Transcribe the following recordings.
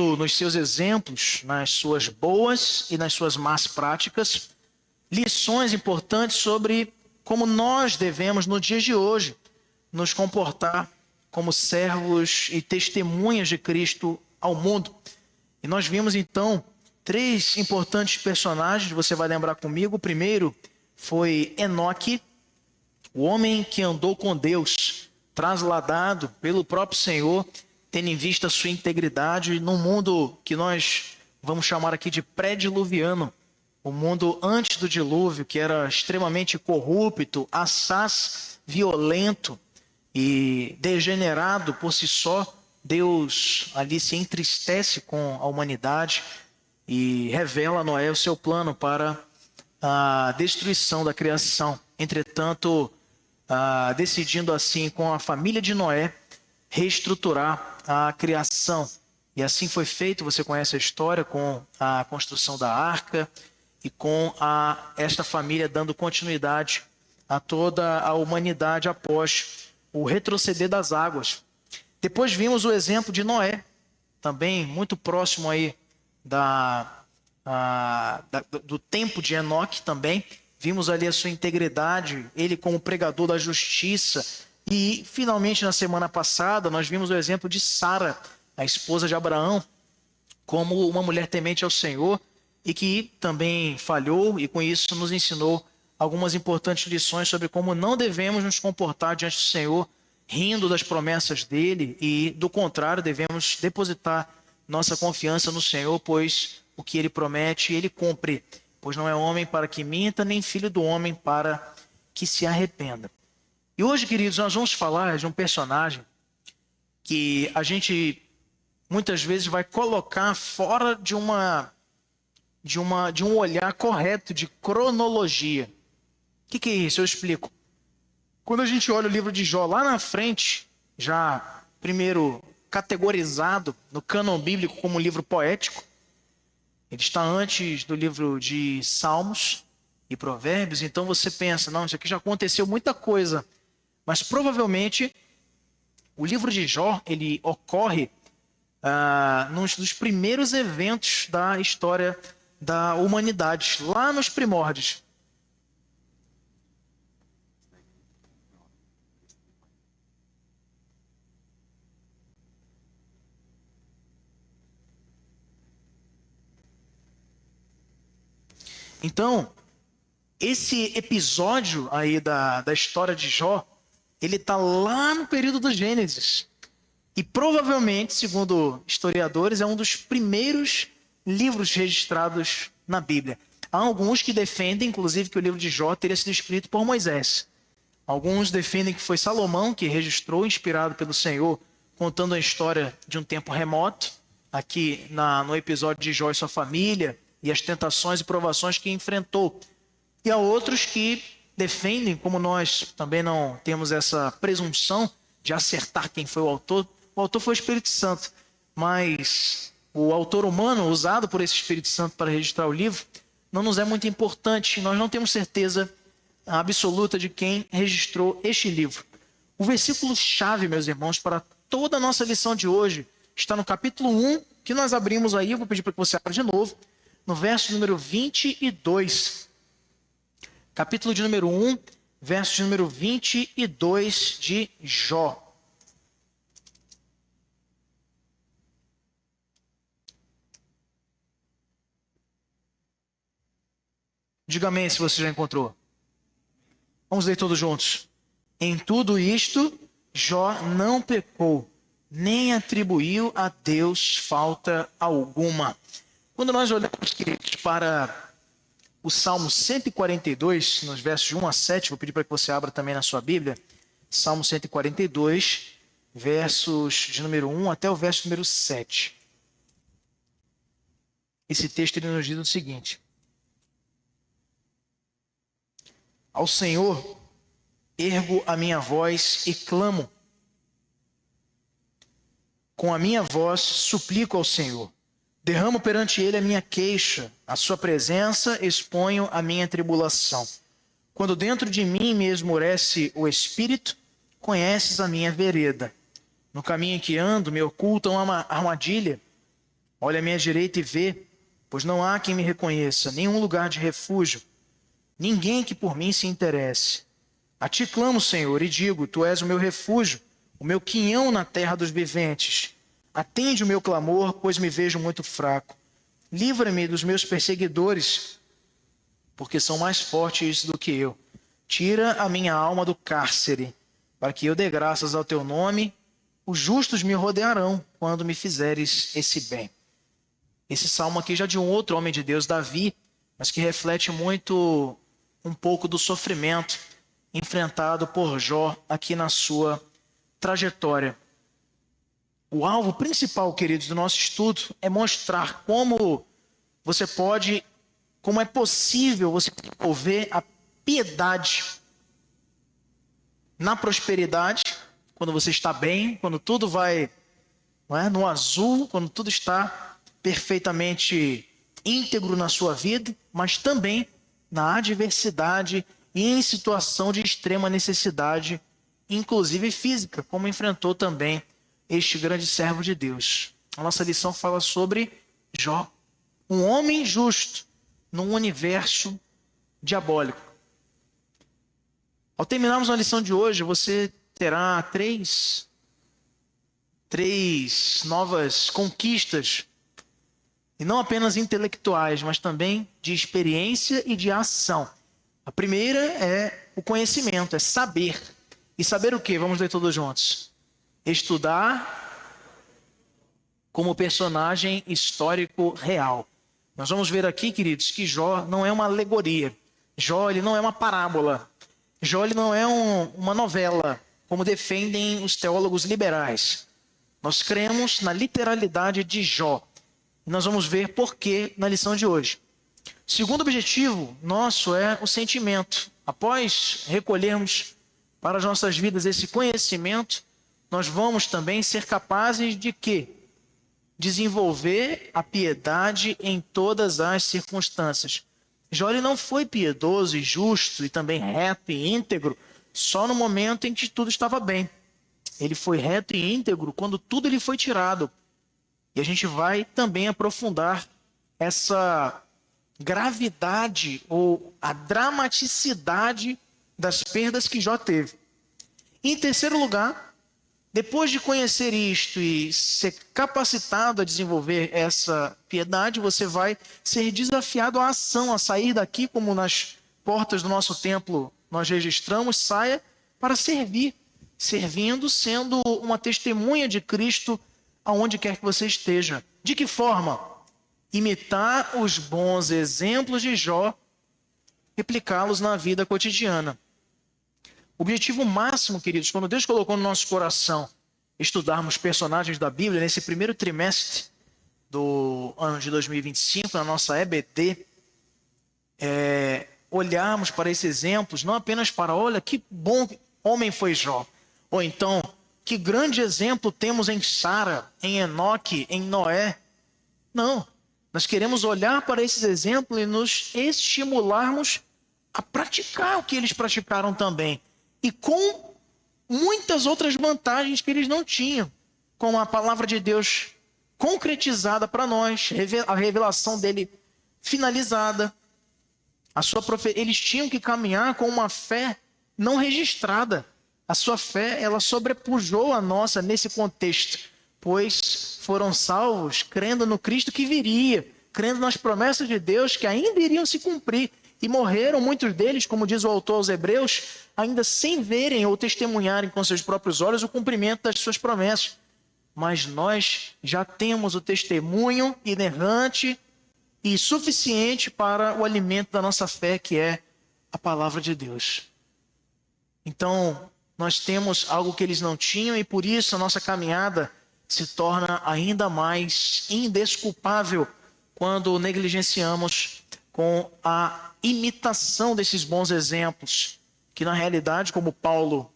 vendo nos seus exemplos, nas suas boas e nas suas más práticas, lições importantes sobre como nós devemos, no dia de hoje, nos comportar como servos e testemunhas de Cristo ao mundo. E nós vimos, então, 3 importantes personagens, você vai lembrar comigo. O primeiro foi Enoque, o homem que andou com Deus, trasladado pelo próprio Senhor, tendo em vista a sua integridade num mundo que nós vamos chamar aqui de pré-diluviano, o mundo antes do dilúvio, que era extremamente corrupto, assaz, violento e degenerado por si só. Deus ali se entristece com a humanidade e revela a Noé o seu plano para a destruição da criação. Entretanto, decidindo assim com a família de Noé reestruturar a criação. E assim foi feito. Você conhece a história com a construção da arca e com esta família dando continuidade a toda a humanidade após o retroceder das águas. Depois vimos o exemplo de Noé, também muito próximo aí do tempo de Enoque também. Vimos ali a sua integridade, ele como pregador da justiça. E finalmente na semana passada nós vimos o exemplo de Sara, a esposa de Abraão, como uma mulher temente ao Senhor e que também falhou, e com isso nos ensinou algumas importantes lições sobre como não devemos nos comportar diante do Senhor, rindo das promessas dele, e do contrário, devemos depositar nossa confiança no Senhor, pois o que ele promete, ele cumpre. Pois não é homem para que minta, nem filho do homem para que se arrependa. E hoje, queridos, nós vamos falar de um personagem que a gente muitas vezes vai colocar fora de um olhar correto de cronologia. O que é isso? Eu explico. Quando a gente olha o livro de Jó lá na frente, já primeiro categorizado no cânon bíblico como um livro poético, ele está antes do livro de Salmos e Provérbios. Então você pensa, não, isso aqui já aconteceu muita coisa. Mas provavelmente o livro de Jó, ele ocorre nos primeiros eventos da história da humanidade, lá nos primórdios. Então, esse episódio aí da história de Jó, ele está lá no período do Gênesis. E provavelmente, segundo historiadores, é um dos primeiros livros registrados na Bíblia. Há alguns que defendem, inclusive, que o livro de Jó teria sido escrito por Moisés. Alguns defendem que foi Salomão que registrou, inspirado pelo Senhor, contando a história de um tempo remoto, aqui no episódio de Jó e sua família, e as tentações e provações que enfrentou. E há outros que defendem, como nós também não temos essa presunção de acertar quem foi o autor foi o Espírito Santo, mas o autor humano usado por esse Espírito Santo para registrar o livro não nos é muito importante. Nós não temos certeza absoluta de quem registrou este livro. O versículo-chave, meus irmãos, para toda a nossa lição de hoje está no capítulo 1, que nós abrimos aí. Eu vou pedir para que você abra de novo, no verso número 22. Capítulo de número 1, verso de número 22 de Jó. Diga amém se você já encontrou. Vamos ler todos juntos. Em tudo isto, Jó não pecou, nem atribuiu a Deus falta alguma. Quando nós olhamos, queridos, para o Salmo 142, nos versos de 1 a 7, vou pedir para que você abra também na sua Bíblia, Salmo 142, versos de número 1 até o verso número 7. Esse texto ele nos diz o seguinte: ao Senhor ergo a minha voz e clamo. Com a minha voz suplico ao Senhor. Derramo perante ele a minha queixa, à sua presença exponho a minha tribulação. Quando dentro de mim me esmorece o espírito, conheces a minha vereda. No caminho em que ando me ocultam uma armadilha. Olha à minha direita e vê, pois não há quem me reconheça, nenhum lugar de refúgio, ninguém que por mim se interesse. A ti clamo, Senhor, e digo, tu és o meu refúgio, o meu quinhão na terra dos viventes. Atende o meu clamor, pois me vejo muito fraco. Livra-me dos meus perseguidores, porque são mais fortes do que eu. Tira a minha alma do cárcere, para que eu dê graças ao teu nome. Os justos me rodearão quando me fizeres esse bem. Esse salmo aqui já de um outro homem de Deus, Davi, mas que reflete muito um pouco do sofrimento enfrentado por Jó aqui na sua trajetória. O alvo principal, queridos, do nosso estudo é mostrar como é possível você desenvolver a piedade na prosperidade, quando você está bem, quando tudo vai, não é, no azul, quando tudo está perfeitamente íntegro na sua vida, mas também na adversidade e em situação de extrema necessidade, inclusive física, como enfrentou também este grande servo de Deus. A nossa lição fala sobre Jó, um homem justo num universo diabólico. Ao terminarmos a lição de hoje, você terá três novas conquistas, e não apenas intelectuais, mas também de experiência e de ação. A primeira é o conhecimento, é saber. E saber o quê? Vamos ler todos juntos. Estudar como personagem histórico real. Nós vamos ver aqui, queridos, que Jó não é uma alegoria. Jó, ele não é uma parábola. Jó, ele não é uma novela, como defendem os teólogos liberais. Nós cremos na literalidade de Jó. E nós vamos ver por quê na lição de hoje. O segundo objetivo nosso é o sentimento. Após recolhermos para as nossas vidas esse conhecimento, nós vamos também ser capazes de quê? Desenvolver a piedade em todas as circunstâncias. Jó ele não foi piedoso e justo e também reto e íntegro só no momento em que tudo estava bem. Ele foi reto e íntegro quando tudo lhe foi tirado. E a gente vai também aprofundar essa gravidade ou a dramaticidade das perdas que Jó teve. Em terceiro lugar, depois de conhecer isto e ser capacitado a desenvolver essa piedade, você vai ser desafiado à ação, a sair daqui, como nas portas do nosso templo nós registramos, saia para servir, servindo, sendo uma testemunha de Cristo aonde quer que você esteja. De que forma? Imitar os bons exemplos de Jó, replicá-los na vida cotidiana. O objetivo máximo, queridos, quando Deus colocou no nosso coração estudarmos personagens da Bíblia, nesse primeiro trimestre do ano de 2025, na nossa EBD, olharmos para esses exemplos, não apenas para, olha, que bom homem foi Jó, ou então, que grande exemplo temos em Sara, em Enoque, em Noé. Não, nós queremos olhar para esses exemplos e nos estimularmos a praticar o que eles praticaram também. E com muitas outras vantagens que eles não tinham, como a palavra de Deus concretizada para nós, a revelação dele finalizada. Eles tinham que caminhar com uma fé não registrada. A sua fé, ela sobrepujou a nossa nesse contexto, pois foram salvos crendo no Cristo que viria, crendo nas promessas de Deus que ainda iriam se cumprir. E morreram muitos deles, como diz o autor aos Hebreus, ainda sem verem ou testemunharem com seus próprios olhos o cumprimento das suas promessas. Mas nós já temos o testemunho inerrante e suficiente para o alimento da nossa fé, que é a palavra de Deus. Então, nós temos algo que eles não tinham e por isso a nossa caminhada se torna ainda mais indesculpável quando negligenciamos com a imitação desses bons exemplos, que na realidade, como Paulo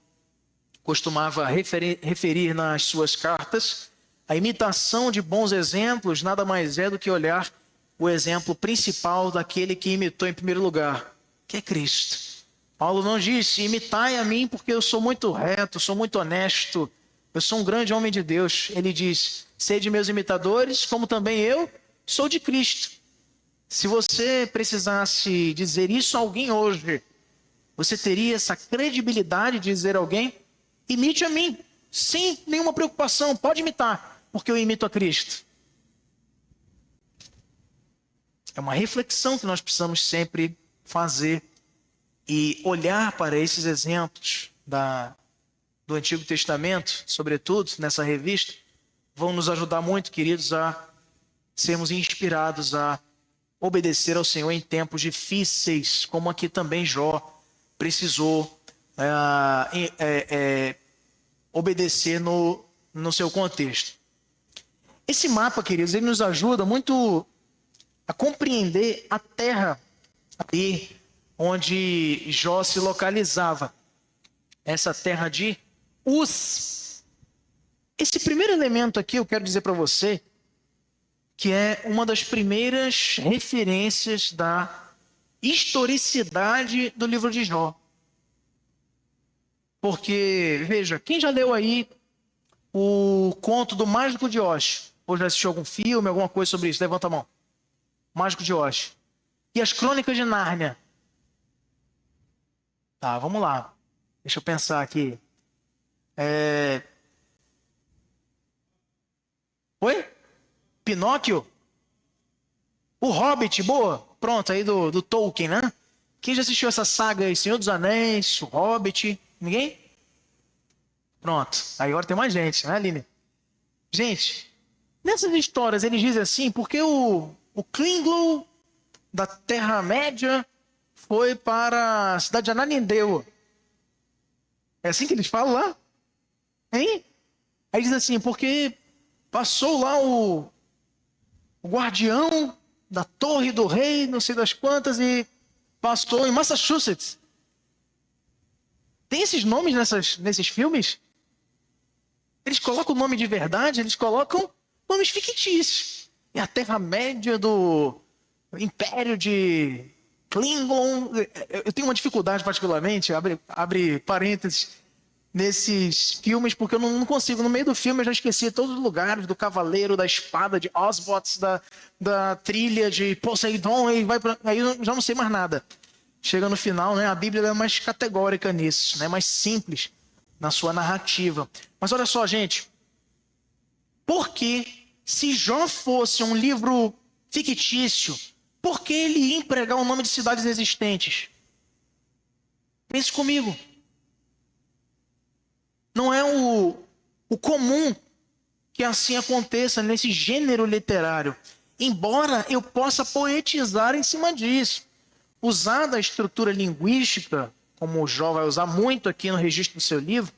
costumava referir nas suas cartas, a imitação de bons exemplos nada mais é do que olhar o exemplo principal daquele que imitou em primeiro lugar, que é Cristo. Paulo não disse, imitai a mim porque eu sou muito reto, sou muito honesto, eu sou um grande homem de Deus. Ele diz, sede meus imitadores, como também eu sou de Cristo. Se você precisasse dizer isso a alguém hoje, você teria essa credibilidade de dizer a alguém: imite a mim, sem nenhuma preocupação, pode imitar, porque eu imito a Cristo. É uma reflexão que nós precisamos sempre fazer e olhar para esses exemplos do Antigo Testamento, sobretudo nessa revista, vão nos ajudar muito, queridos, a sermos inspirados a obedecer ao Senhor em tempos difíceis, como aqui também Jó precisou obedecer no seu contexto. Esse mapa, queridos, ele nos ajuda muito a compreender a terra ali onde Jó se localizava. Essa terra de Uz. Esse primeiro elemento aqui eu quero dizer para você que é uma das primeiras referências da historicidade do livro de Jó. Porque, veja, quem já leu aí o conto do Mágico de Oz? Ou já assistiu algum filme, alguma coisa sobre isso? Levanta a mão. Mágico de Oz. E as Crônicas de Nárnia? Tá, vamos lá. Deixa eu pensar aqui. Oi? Pinóquio? O Hobbit, boa. Pronto, aí do Tolkien, né? Quem já assistiu essa saga aí? Senhor dos Anéis, o Hobbit? Ninguém? Pronto. Aí agora tem mais gente, né, Aline? Gente, nessas histórias eles dizem assim, porque o Klingon da Terra-média foi para a cidade de Ananindeua. É assim que eles falam lá? Hein? Aí diz assim, porque passou lá o guardião da torre do rei, não sei das quantas, e passou em Massachusetts. Tem esses nomes nesses filmes? Eles colocam o nome de verdade, eles colocam nomes fictícios. É a Terra-média do Império de Klingon. Eu tenho uma dificuldade particularmente, abre parênteses, nesses filmes, porque eu não consigo. No meio do filme eu já esqueci todos os lugares, do Cavaleiro, da Espada, de Osbots, da trilha de Poseidon, aí eu já não sei mais nada. Chega no final, né, a Bíblia é mais categórica nisso, né, mais simples na sua narrativa. Mas olha só, gente, porque se Jó fosse um livro fictício, por que ele ia empregar o nome de cidades existentes? Pense comigo. Não é o comum que assim aconteça nesse gênero literário. Embora eu possa poetizar em cima disso. Usar da estrutura linguística, como o Jó vai usar muito aqui no registro do seu livro,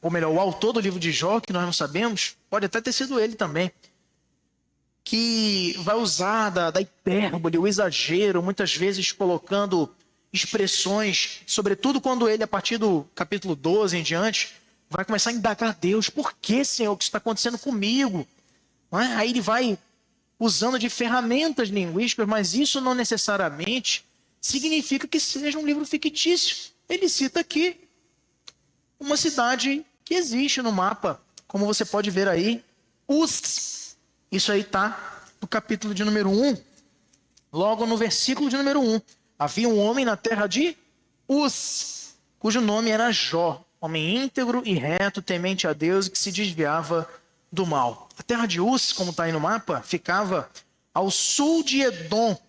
ou melhor, o autor do livro de Jó, que nós não sabemos, pode até ter sido ele também, que vai usar da hipérbole, o exagero, muitas vezes colocando expressões, sobretudo quando ele, a partir do capítulo 12 em diante, vai começar a indagar a Deus: por que, Senhor, o que está acontecendo comigo? Não é? Aí ele vai usando de ferramentas linguísticas, mas isso não necessariamente significa que seja um livro fictício. Ele cita aqui uma cidade que existe no mapa, como você pode ver aí, Uz. Isso aí está no capítulo de número 1, logo no versículo de número 1. Havia um homem na terra de Uz, cujo nome era Jó, homem íntegro e reto, temente a Deus e que se desviava do mal. A terra de Uz, como está aí no mapa, ficava ao sul de Edom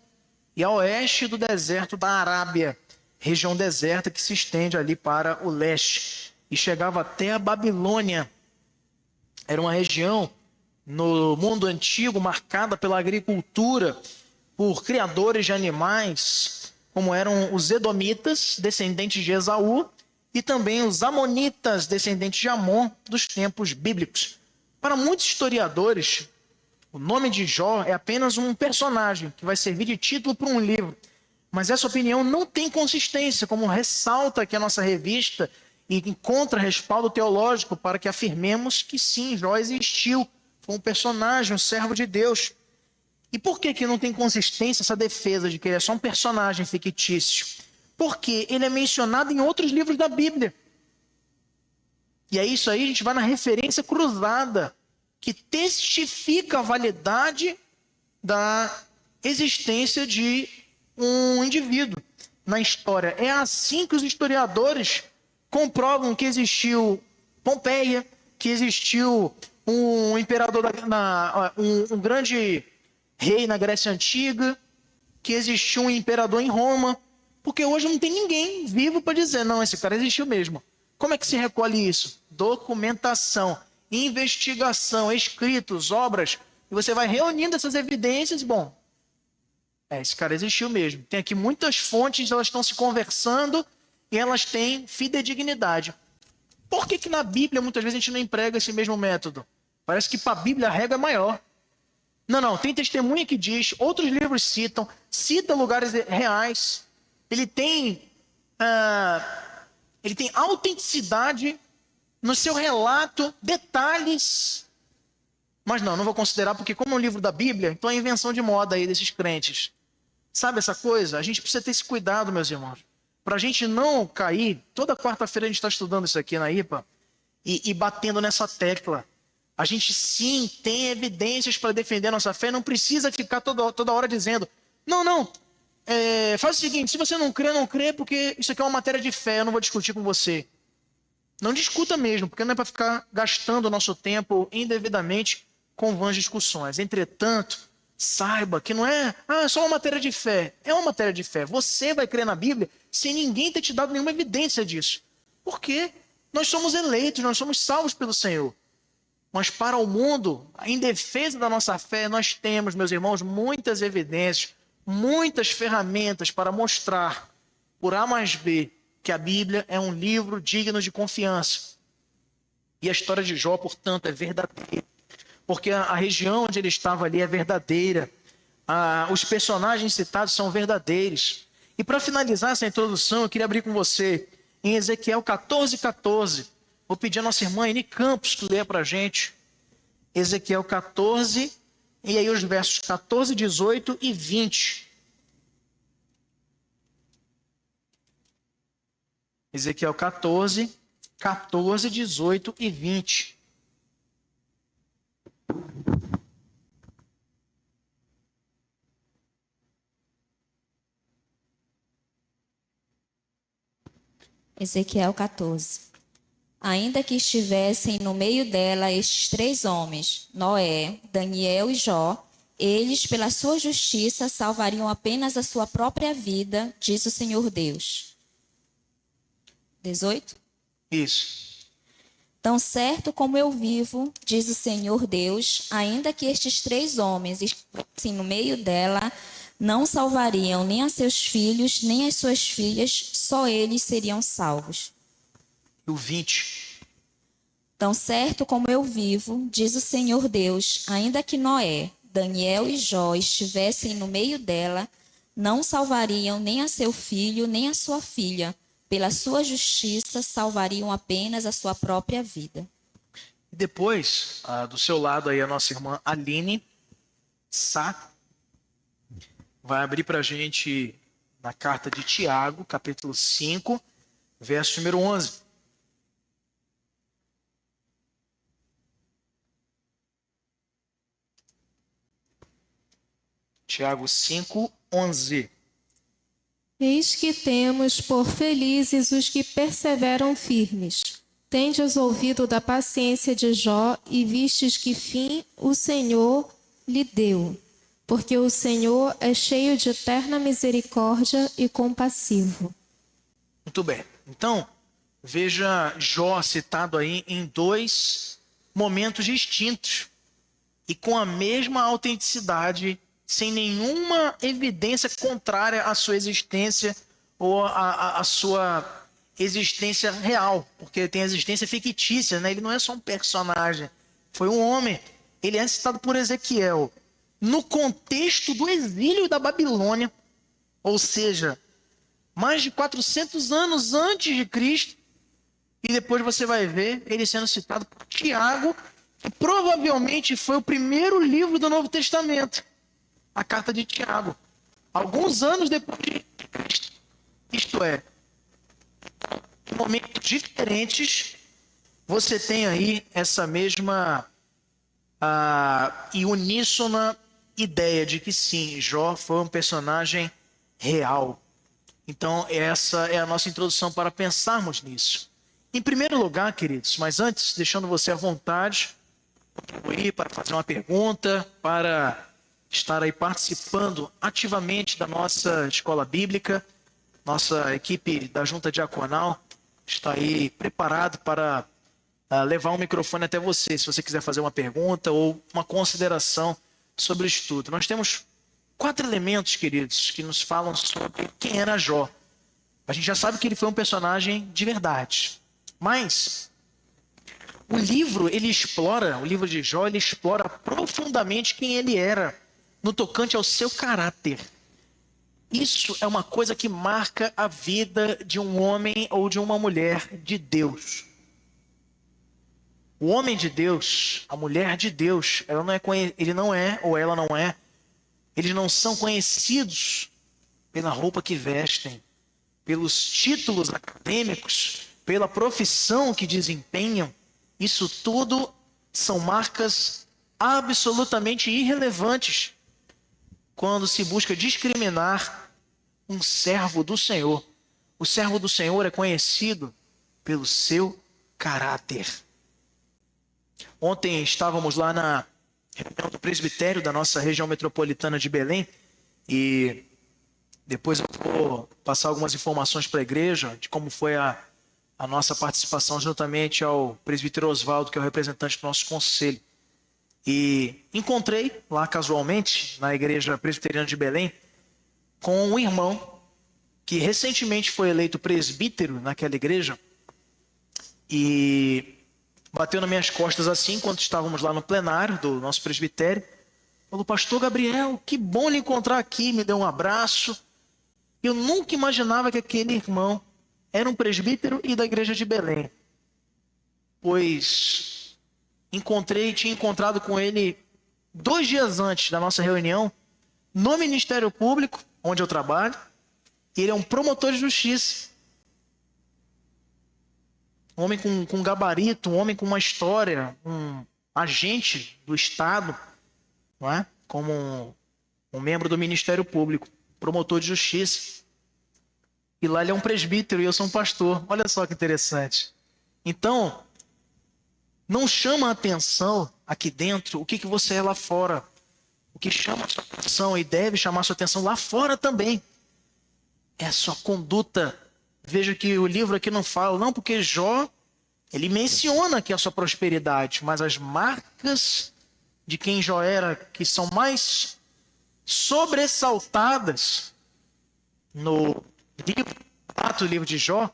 e a oeste do deserto da Arábia, região deserta que se estende ali para o leste e chegava até a Babilônia. Era uma região no mundo antigo marcada pela agricultura, por criadores de animais, como eram os edomitas, descendentes de Esaú, e também os amonitas, descendentes de Amon, dos tempos bíblicos. Para muitos historiadores, o nome de Jó é apenas um personagem que vai servir de título para um livro. Mas essa opinião não tem consistência, como ressalta aqui a nossa revista, e encontra respaldo teológico para que afirmemos que sim, Jó existiu, foi um personagem, um servo de Deus. E por que não tem consistência essa defesa de que ele é só um personagem fictício? Porque ele é mencionado em outros livros da Bíblia. E é isso aí, a gente vai na referência cruzada, que testifica a validade da existência de um indivíduo na história. É assim que os historiadores comprovam que existiu Pompeia, que existiu um imperador, um grande rei na Grécia Antiga, que existiu um imperador em Roma, porque hoje não tem ninguém vivo para dizer, não, esse cara existiu mesmo. Como é que se recolhe isso? Documentação, investigação, escritos, obras, e você vai reunindo essas evidências, bom, esse cara existiu mesmo. Tem aqui muitas fontes, elas estão se conversando e elas têm fidedignidade. Por que na Bíblia muitas vezes a gente não emprega esse mesmo método? Parece que para a Bíblia a regra é maior. Não, tem testemunha que diz, outros livros cita lugares reais. Ele tem autenticidade no seu relato, detalhes. Mas não vou considerar, porque como é um livro da Bíblia, então é invenção de moda aí desses crentes. Sabe essa coisa? A gente precisa ter esse cuidado, meus irmãos. Para a gente não cair, toda quarta-feira a gente está estudando isso aqui na IPA e batendo nessa tecla. A gente sim tem evidências para defender a nossa fé, não precisa ficar toda hora dizendo, faz o seguinte, se você não crê, porque isso aqui é uma matéria de fé, eu não vou discutir com você. Não discuta mesmo, porque não é para ficar gastando o nosso tempo indevidamente com vãs discussões. Entretanto, saiba que não é só uma matéria de fé. É uma matéria de fé. Você vai crer na Bíblia sem ninguém ter te dado nenhuma evidência disso. Por quê? Nós somos eleitos, nós somos salvos pelo Senhor. Mas para o mundo, em defesa da nossa fé, nós temos, meus irmãos, muitas evidências, muitas ferramentas para mostrar, por A mais B, que a Bíblia é um livro digno de confiança. E a história de Jó, portanto, é verdadeira. Porque a região onde ele estava ali é verdadeira. Os personagens citados são verdadeiros. E para finalizar essa introdução, eu queria abrir com você em Ezequiel 14:14. Vou pedir a nossa irmã Eni Campos que leia para a gente. Ezequiel 14, e aí os versos 14, 18 e 20. Ezequiel 14, 18 e 20. Ezequiel 14. Ainda que estivessem no meio dela estes 3 homens, Noé, Daniel e Jó, eles, pela sua justiça, salvariam apenas a sua própria vida, diz o Senhor Deus. 18? Isso. Tão certo como eu vivo, diz o Senhor Deus, ainda que estes 3 homens estivessem no meio dela, não salvariam nem a seus filhos, nem as suas filhas, só eles seriam salvos. O 20. Tão certo como eu vivo, diz o Senhor Deus, ainda que Noé, Daniel e Jó estivessem no meio dela, não salvariam nem a seu filho, nem a sua filha. Pela sua justiça, salvariam apenas a sua própria vida. Depois, do seu lado aí, a nossa irmã Aline Sá vai abrir para a gente na carta de Tiago, capítulo 5, verso número 11. Tiago 5, 11. Eis que temos por felizes os que perseveram firmes. Tendes ouvido da paciência de Jó e vistes que fim o Senhor lhe deu. Porque o Senhor é cheio de eterna misericórdia e compassivo. Muito bem. Então, veja Jó citado aí em 2 momentos distintos e com a mesma autenticidade, sem nenhuma evidência contrária à sua existência ou à sua existência real, porque ele tem existência fictícia, né? Ele não é só um personagem, foi um homem. Ele é citado por Ezequiel no contexto do exílio da Babilônia, ou seja, mais de 400 anos antes de Cristo, e depois você vai ver ele sendo citado por Tiago, que provavelmente foi o primeiro livro do Novo Testamento, a carta de Tiago, alguns anos depois de Cristo. Isto é, em momentos diferentes, você tem aí essa mesma e uníssona ideia de que sim, Jó foi um personagem real. Então, essa é a nossa introdução para pensarmos nisso. Em primeiro lugar, queridos, mas antes, deixando você à vontade para fazer uma pergunta, para estar aí participando ativamente da nossa escola bíblica, nossa equipe da Junta Diaconal está aí preparado para levar um microfone até você, se você quiser fazer uma pergunta ou uma consideração sobre o estudo. Nós temos 4 elementos, queridos, que nos falam sobre quem era Jó. A gente já sabe que ele foi um personagem de verdade, mas o livro de Jó, ele explora profundamente quem ele era, no tocante ao seu caráter. Isso é uma coisa que marca a vida de um homem ou de uma mulher de Deus. O homem de Deus, a mulher de Deus, ele não é ou ela não é, eles não são conhecidos pela roupa que vestem, pelos títulos acadêmicos, pela profissão que desempenham. Isso tudo são marcas absolutamente irrelevantes quando se busca discriminar um servo do Senhor. O servo do Senhor é conhecido pelo seu caráter. Ontem estávamos lá na reunião do presbitério da nossa região metropolitana de Belém e depois eu vou passar algumas informações para a igreja de como foi a nossa participação juntamente ao presbítero Oswaldo, que é o representante do nosso conselho. E encontrei lá casualmente, na igreja presbiteriana de Belém, com um irmão que recentemente foi eleito presbítero naquela igreja e bateu nas minhas costas assim, enquanto estávamos lá no plenário do nosso presbitério. Falou: pastor Gabriel, que bom lhe encontrar aqui, me deu um abraço. Eu nunca imaginava que aquele irmão era um presbítero e da igreja de Belém, pois tinha encontrado com ele 2 dias antes da nossa reunião, no Ministério Público, onde eu trabalho, e ele é um promotor de justiça. Um homem com gabarito, um homem com uma história, um agente do Estado, não é? Como um membro do Ministério Público, promotor de justiça. E lá ele é um presbítero e eu sou um pastor. Olha só que interessante. Então, não chama a atenção aqui dentro o que você é lá fora. O que chama a sua atenção e deve chamar a sua atenção lá fora também é a sua conduta. Veja que o livro aqui não fala, não, porque Jó, ele menciona aqui a sua prosperidade, mas as marcas de quem Jó era, que são mais sobressaltadas no livro de Jó,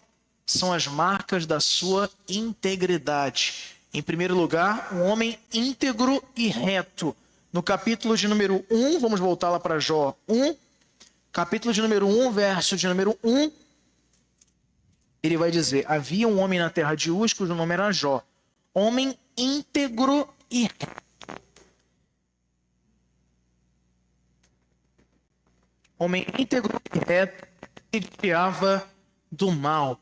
são as marcas da sua integridade. Em primeiro lugar, um homem íntegro e reto. No capítulo de número 1, vamos voltar lá para Jó 1, capítulo de número 1, verso de número 1, ele vai dizer: havia um homem na terra de Uz, cujo nome era Jó, homem íntegro e reto. Homem íntegro e reto, que desviava do mal.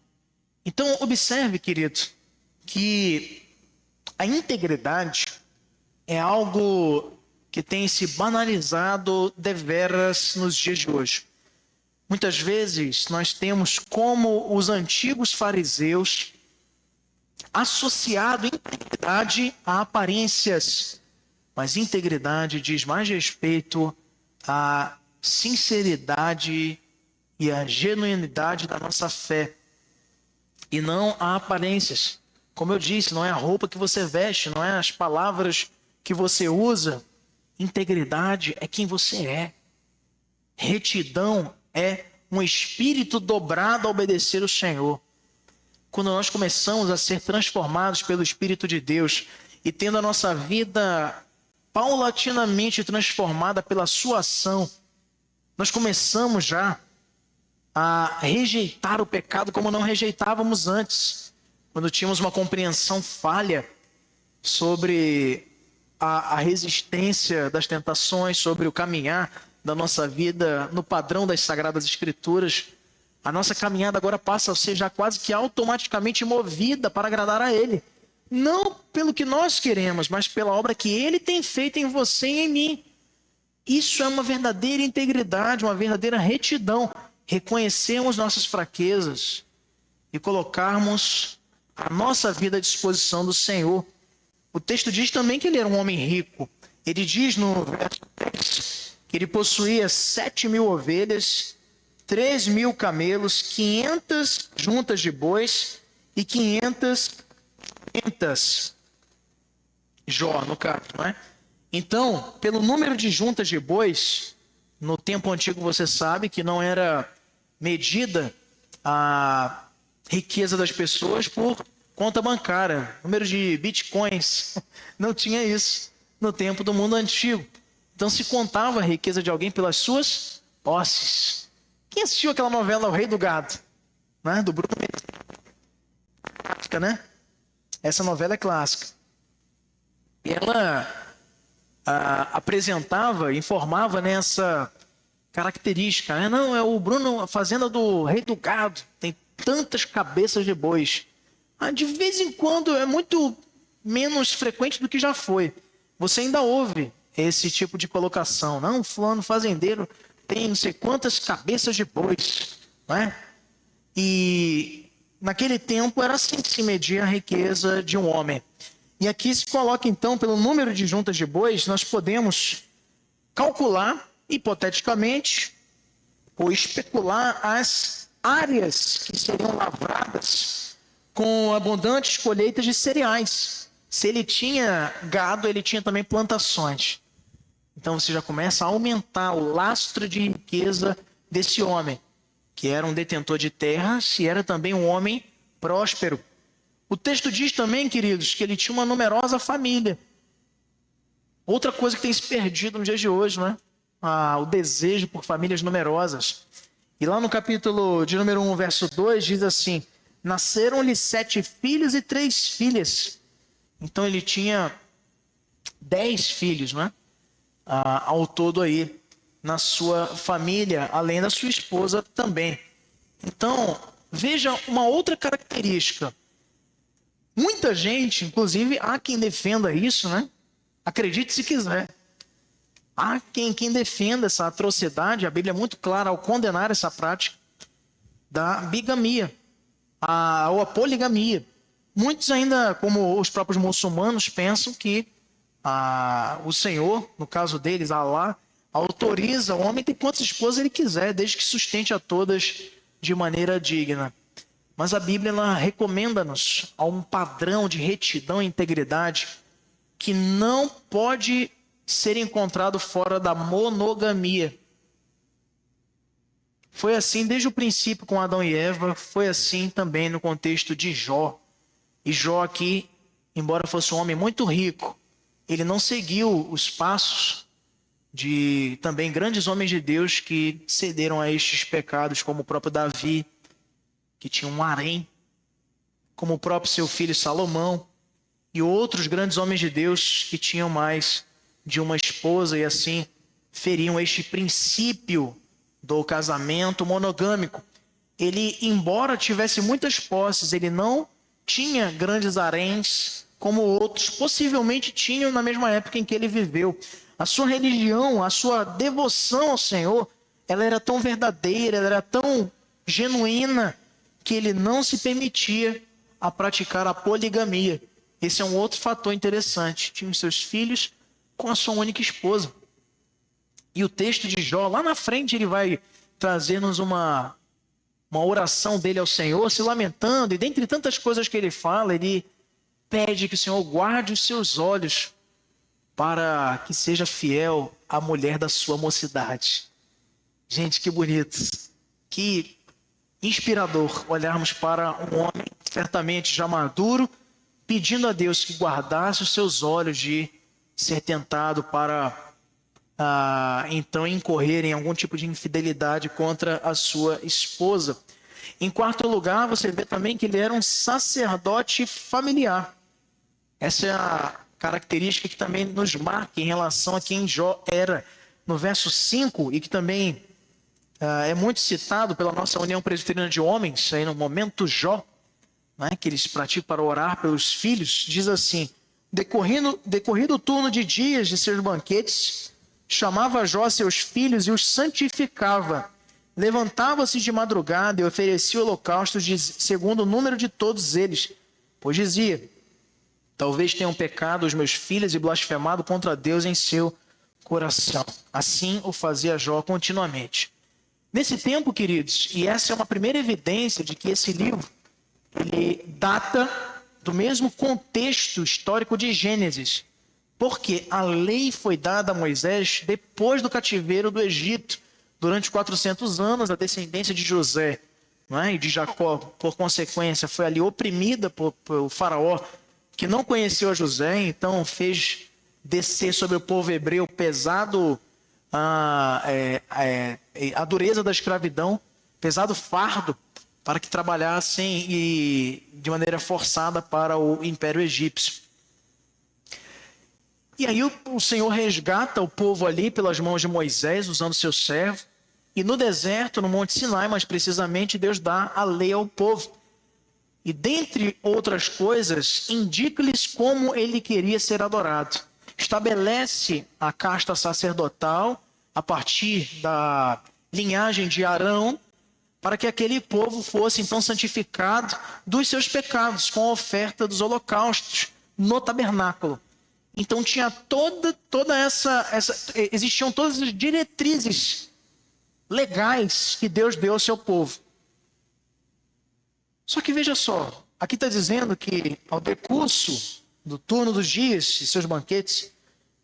Então, observe, querido, que a integridade é algo que tem se banalizado deveras nos dias de hoje. Muitas vezes nós temos, como os antigos fariseus, associado integridade a aparências, mas integridade diz mais respeito à sinceridade e à genuinidade da nossa fé, e não a aparências. Como eu disse, não é a roupa que você veste, não é as palavras que você usa. Integridade é quem você é. Retidão é um espírito dobrado a obedecer o Senhor. Quando nós começamos a ser transformados pelo Espírito de Deus e tendo a nossa vida paulatinamente transformada pela sua ação, nós começamos já a rejeitar o pecado como não rejeitávamos antes, quando tínhamos uma compreensão falha sobre a resistência das tentações, sobre o caminhar da nossa vida no padrão das Sagradas Escrituras. A nossa caminhada agora passa a ser já quase que automaticamente movida para agradar a Ele. não pelo que nós queremos, mas pela obra que ele tem feito em você e em mim. Isso é uma verdadeira integridade, uma verdadeira retidão. Reconhecermos nossas fraquezas e colocarmos a nossa vida à disposição do Senhor. O texto diz também que ele era um homem rico. Ele diz no verso 10 que ele possuía 7.000 ovelhas, 3.000 camelos, 500 juntas de bois e 500 Jó, no caso, não é? Então, pelo número de juntas de bois, no tempo antigo você sabe que não era medida a riqueza das pessoas por conta bancária, número de bitcoins, não tinha isso no tempo do mundo antigo. Então se contava a riqueza de alguém pelas suas posses. Quem assistiu aquela novela O Rei do Gado? Né? Do Bruno Mendes. Clássica, né? Essa novela é clássica. E ela apresentava, informava nessa característica, né? Não, é o Bruno, a fazenda do Rei do Gado, tem tantas cabeças de bois. De vez em quando é muito menos frequente do que já foi. Você ainda ouve esse tipo de colocação. Não, fulano fazendeiro tem não sei quantas cabeças de bois, né? E naquele tempo era assim que se media a riqueza de um homem. E aqui se coloca então, pelo número de juntas de bois, nós podemos calcular, hipoteticamente, ou especular as áreas que seriam lavradas com abundantes colheitas de cereais. Se ele tinha gado, ele tinha também plantações. Então você já começa a aumentar o lastro de riqueza desse homem, que era um detentor de terra, se era também um homem próspero. O texto diz também, queridos, que ele tinha uma numerosa família. Outra coisa que tem se perdido nos dias de hoje, né? O desejo por famílias numerosas. E lá no capítulo de número 1, verso 2, diz assim: nasceram-lhe 7 filhos e 3 filhas. Então ele tinha 10 filhos, né? Ao todo aí, na sua família, além da sua esposa também. Então, veja uma outra característica. Muita gente, inclusive, há quem defenda isso, né? Acredite se quiser. Há quem defenda essa atrocidade. A Bíblia é muito clara ao condenar essa prática da bigamia, ou a poligamia. Muitos ainda, como os próprios muçulmanos, pensam que o Senhor, no caso deles, Allah, autoriza o homem a ter quantas esposas ele quiser, desde que sustente a todas de maneira digna. Mas a Bíblia ela recomenda-nos a um padrão de retidão e integridade que não pode ser encontrado fora da monogamia. Foi assim desde o princípio com Adão e Eva, foi assim também no contexto de Jó. E Jó aqui, embora fosse um homem muito rico, ele não seguiu os passos de também grandes homens de Deus que cederam a estes pecados, como o próprio Davi, que tinha um harém, como o próprio seu filho Salomão, e outros grandes homens de Deus que tinham mais de uma esposa e assim feriam este princípio do casamento monogâmico. Ele, embora tivesse muitas posses, ele não tinha grandes haréns como outros possivelmente tinham na mesma época em que ele viveu. A sua religião, a sua devoção ao Senhor, ela era tão verdadeira, ela era tão genuína, que ele não se permitia a praticar a poligamia. Esse é um outro fator interessante. Tinha os seus filhos com a sua única esposa. E o texto de Jó, lá na frente, ele vai trazer-nos uma oração dele ao Senhor, se lamentando, e dentre tantas coisas que ele fala, ele pede que o Senhor guarde os seus olhos para que seja fiel à mulher da sua mocidade. Gente, que bonito, que inspirador olharmos para um homem certamente já maduro, pedindo a Deus que guardasse os seus olhos de ser tentado para então incorrer em algum tipo de infidelidade contra a sua esposa. Em quarto lugar, você vê também que ele era um sacerdote familiar. Essa é a característica que também nos marca em relação a quem Jó era. No verso 5, e que também é muito citado pela nossa União Presbiteriana de Homens, aí no Momento Jó, né, que eles praticam para orar pelos filhos, diz assim: decorrido o turno de dias de seus banquetes, chamava Jó seus filhos e os santificava. Levantava-se de madrugada e oferecia holocaustos segundo o número de todos eles, pois dizia: talvez tenham pecado os meus filhos e blasfemado contra Deus em seu coração. Assim o fazia Jó continuamente. Nesse tempo, queridos, e essa é uma primeira evidência de que esse livro ele data do mesmo contexto histórico de Gênesis, porque a lei foi dada a Moisés depois do cativeiro do Egito, durante 400 anos. A descendência de José, não é, e de Jacó, por consequência, foi ali oprimida por Faraó, que não conheceu a José, então fez descer sobre o povo hebreu pesado a dureza da escravidão, pesado fardo, para que trabalhassem de maneira forçada para o Império Egípcio. E aí o Senhor resgata o povo ali pelas mãos de Moisés, usando seu servo, e no deserto, no Monte Sinai, mais precisamente, Deus dá a lei ao povo. E dentre outras coisas, indica-lhes como ele queria ser adorado. Estabelece a casta sacerdotal a partir da linhagem de Arão, para que aquele povo fosse então santificado dos seus pecados com a oferta dos holocaustos no tabernáculo. Então tinha existiam todas as diretrizes legais que Deus deu ao seu povo. Só que veja só, aqui está dizendo que ao decurso do turno dos dias e seus banquetes,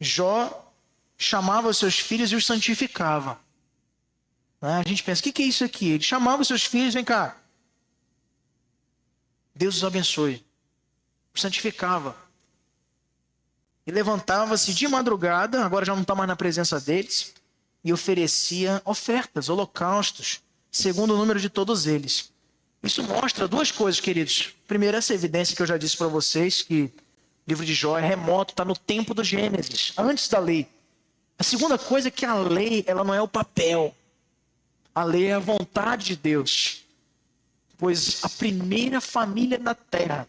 Jó chamava os seus filhos e os santificava. A gente pensa, o que é isso aqui? Ele chamava os seus filhos: vem cá, Deus os abençoe. Os santificava. E levantava-se de madrugada, agora já não está mais na presença deles, e oferecia ofertas, holocaustos, segundo o número de todos eles. Isso mostra duas coisas, queridos. Primeiro, essa evidência que eu já disse para vocês, que o livro de Jó é remoto, está no tempo do Gênesis, antes da lei. A segunda coisa é que a lei, ela não é o papel. A lei é a vontade de Deus. Pois a primeira família da terra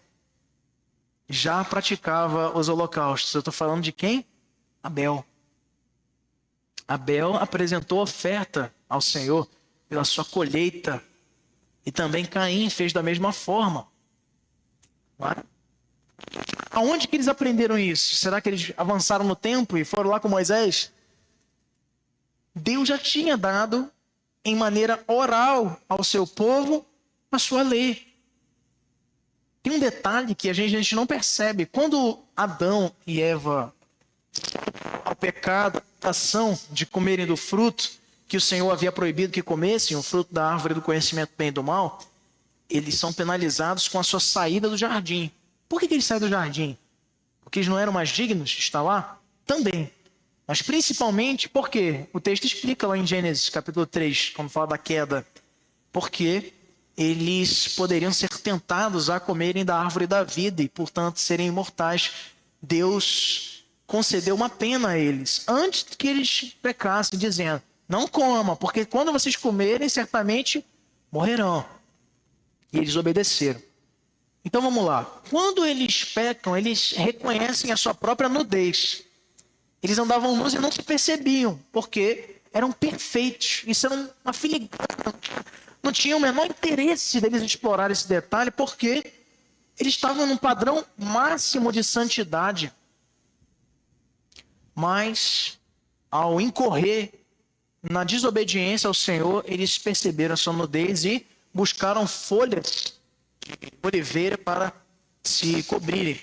já praticava os holocaustos. Eu estou falando de quem? Abel. Abel apresentou oferta ao Senhor pela sua colheita. E também Caim fez da mesma forma. Aonde que eles aprenderam isso? Será que eles avançaram no tempo e foram lá com Moisés? Deus já tinha dado em maneira oral ao seu povo a sua lei. Tem um detalhe que a gente não percebe. Quando Adão e Eva, ao pecado, a ação de comerem do fruto que o Senhor havia proibido que comessem, o fruto da árvore do conhecimento do bem e do mal, eles são penalizados com a sua saída do jardim. Por que eles saem do jardim? Porque eles não eram mais dignos de estar lá? Também. Mas principalmente porque o texto explica lá em Gênesis capítulo 3, quando fala da queda, porque eles poderiam ser tentados a comerem da árvore da vida e, portanto, serem imortais. Deus concedeu uma pena a eles, antes que eles pecassem, dizendo: não coma, porque quando vocês comerem, certamente morrerão. E eles obedeceram. Então vamos lá. Quando eles pecam, eles reconhecem a sua própria nudez. Eles andavam nus e não se percebiam, porque eram perfeitos. Isso era uma filigrana. Não tinha o menor interesse deles explorar esse detalhe, porque eles estavam num padrão máximo de santidade. Mas, ao incorrer na desobediência ao Senhor, eles perceberam a sua nudez e buscaram folhas de oliveira para se cobrirem.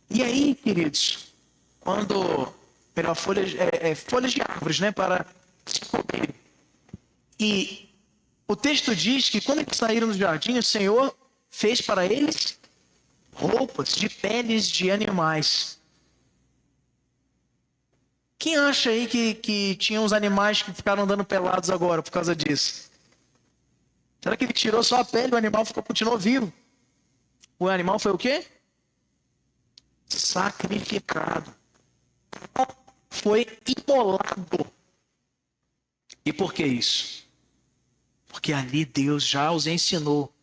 E aí, queridos, quando pegar folhas de árvores, né, para se cobrirem. E o texto diz que quando eles saíram do jardim, o Senhor fez para eles roupas de peles de animais. Quem acha aí que tinha uns animais que ficaram andando pelados agora por causa disso? Será que ele tirou só a pele e o animal continuou vivo? O animal foi o quê? Sacrificado. Foi imolado. E por que isso? Porque ali Deus já os ensinou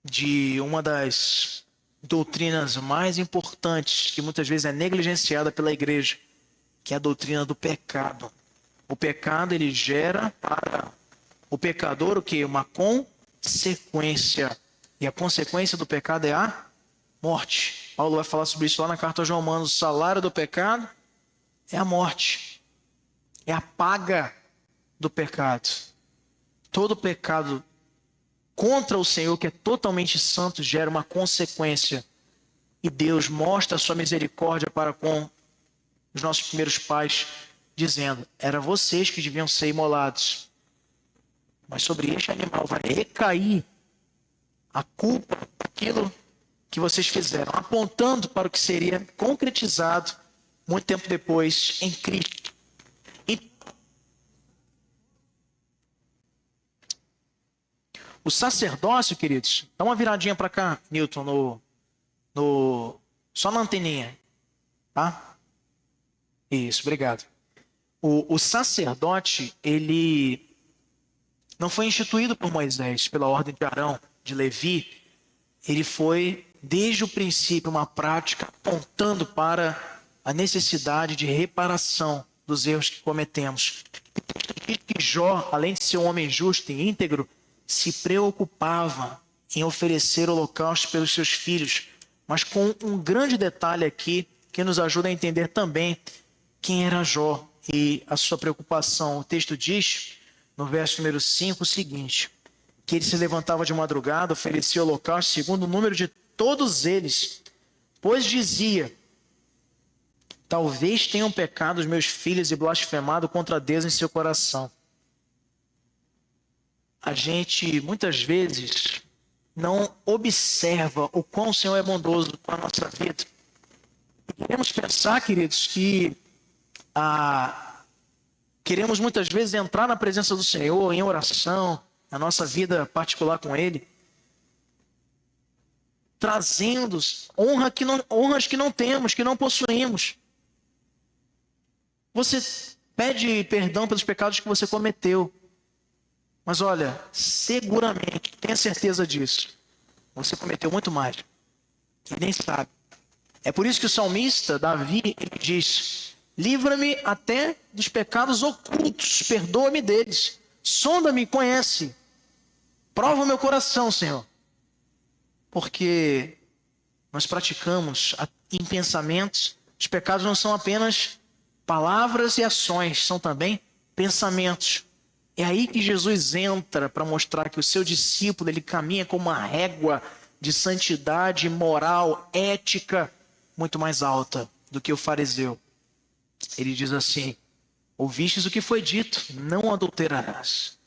de uma das doutrinas mais importantes, que muitas vezes é negligenciada pela igreja, que é a doutrina do pecado. O pecado, ele gera para o pecador o quê? Uma consequência. E a consequência do pecado é a morte. Paulo vai falar sobre isso lá na carta aos Romanos. O salário do pecado é a morte. É a paga do pecado. Todo pecado contra o Senhor, que é totalmente santo, gera uma consequência. E Deus mostra a sua misericórdia para com os nossos primeiros pais, dizendo: era vocês que deviam ser imolados, mas sobre este animal vai recair a culpa daquilo que vocês fizeram, apontando para o que seria concretizado muito tempo depois em Cristo. O sacerdócio, queridos, dá uma viradinha para cá, Newton, só na anteninha, tá? Isso, obrigado. O sacerdote, ele não foi instituído por Moisés, pela ordem de Arão, de Levi. Ele foi, desde o princípio, uma prática apontando para a necessidade de reparação dos erros que cometemos. E que Jó, além de ser um homem justo e íntegro, se preocupava em oferecer holocausto pelos seus filhos, mas com um grande detalhe aqui que nos ajuda a entender também quem era Jó e a sua preocupação. O texto diz, no verso número 5, o seguinte: que ele se levantava de madrugada, oferecia holocausto segundo o número de todos eles, pois dizia: talvez tenham pecado os meus filhos e blasfemado contra Deus em seu coração. A gente, muitas vezes, não observa o quão o Senhor é bondoso com a nossa vida. E queremos pensar, queridos, que queremos muitas vezes entrar na presença do Senhor em oração, na nossa vida particular com Ele, trazendo honras que não temos, que não possuímos. Você pede perdão pelos pecados que você cometeu. Mas olha, seguramente, tenha certeza disso, você cometeu muito mais e nem sabe. É por isso que o salmista Davi, ele diz: livra-me até dos pecados ocultos, perdoa-me deles, sonda-me, conhece, prova o meu coração, Senhor. Porque nós praticamos em pensamentos, os pecados não são apenas palavras e ações, são também pensamentos. É aí que Jesus entra para mostrar que o seu discípulo, ele caminha com uma régua de santidade, moral, ética muito mais alta do que o fariseu. Ele diz assim: ouvistes o que foi dito, não adulterarás.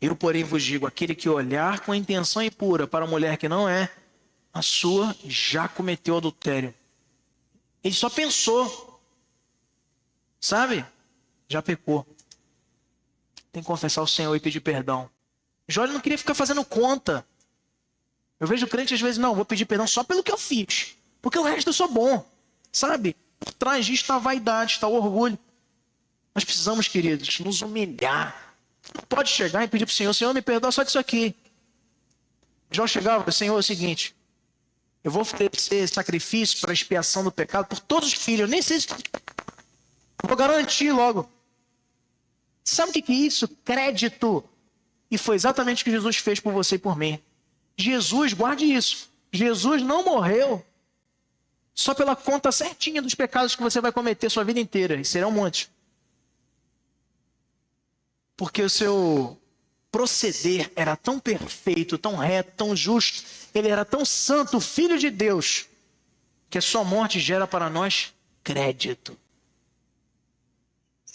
Eu, porém, vos digo, aquele que olhar com intenção impura para a mulher que não é a sua, já cometeu adultério. Ele só pensou, sabe? Já pecou. Tem que confessar ao Senhor e pedir perdão. Jó não queria ficar fazendo conta. Eu vejo crente às vezes: não, vou pedir perdão só pelo que eu fiz, porque o resto eu sou bom, sabe? Por trás disso está a vaidade, está o orgulho. Nós precisamos, queridos, nos humilhar. Não pode chegar e pedir para o Senhor: Senhor, me perdoa só disso aqui. Jó chegava: Senhor, é o seguinte, eu vou oferecer sacrifício para expiação do pecado por todos os filhos, eu nem sei se... eu vou garantir logo. Sabe o que é isso? Crédito. E foi exatamente o que Jesus fez por você e por mim. Jesus, guarde isso, Jesus não morreu só pela conta certinha dos pecados que você vai cometer sua vida inteira, e serão muitos. Porque o seu proceder era tão perfeito, tão reto, tão justo, ele era tão santo, filho de Deus, que a sua morte gera para nós crédito.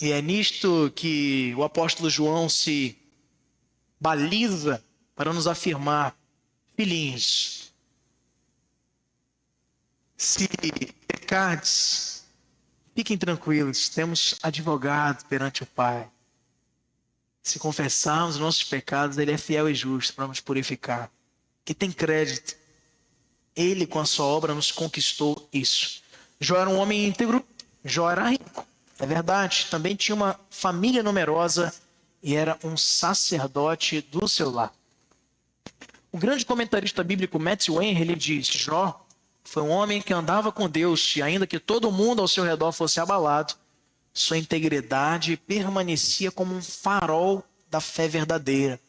E é nisto que o apóstolo João se baliza para nos afirmar: filhinhos, se pecardes, fiquem tranquilos, temos advogado perante o Pai. Se confessarmos os nossos pecados, Ele é fiel e justo para nos purificar. Que tem crédito. Ele, com a sua obra, nos conquistou isso. Jó era um homem íntegro, Jó era rico. É verdade, também tinha uma família numerosa e era um sacerdote do seu lar. O O grande comentarista bíblico Matthew Henry, ele diz: Jó foi um homem que andava com Deus e ainda que todo mundo ao seu redor fosse abalado, sua integridade permanecia como um farol da fé verdadeira.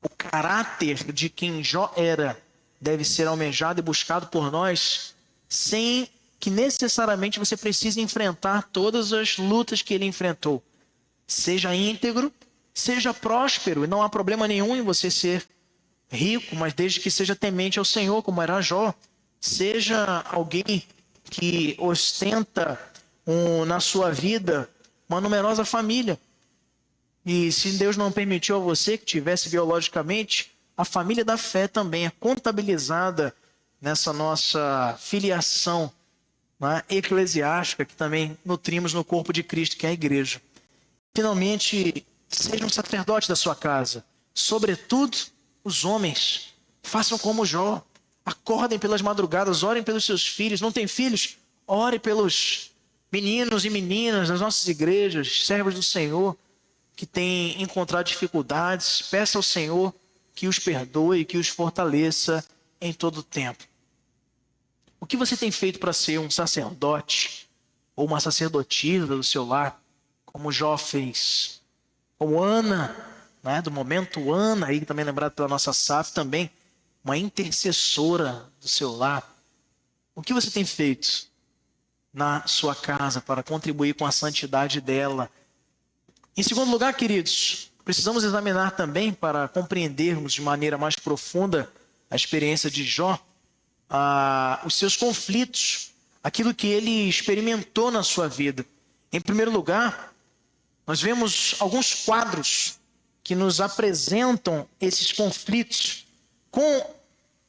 O caráter de quem Jó era deve ser almejado e buscado por nós, sem que necessariamente você precise enfrentar todas as lutas que ele enfrentou. Seja íntegro, seja próspero, e não há problema nenhum em você ser rico, mas desde que seja temente ao Senhor, como era Jó. Seja alguém que ostenta na sua vida uma numerosa família. E se Deus não permitiu a você que tivesse biologicamente, a família da fé também é contabilizada nessa nossa filiação, né, eclesiástica, que também nutrimos no corpo de Cristo, que é a igreja. Finalmente, seja um sacerdote da sua casa. Sobretudo, os homens, façam como Jó. Acordem pelas madrugadas, orem pelos seus filhos. Não tem filhos? Ore pelos meninos e meninas das nossas igrejas, servos do Senhor, que têm encontrado dificuldades. Peça ao Senhor que os perdoe, que os fortaleça em todo o tempo. O que você tem feito para ser um sacerdote ou uma sacerdotisa do seu lar, como Jó fez? Como Ana, né, do momento Ana, aí também lembrado pela nossa SAF, também uma intercessora do seu lar. O que você tem feito na sua casa para contribuir com a santidade dela? Em segundo lugar, queridos, precisamos examinar também, para compreendermos de maneira mais profunda a experiência de Jó, os seus conflitos, aquilo que ele experimentou na sua vida. Em primeiro lugar, nós vemos alguns quadros que nos apresentam esses conflitos com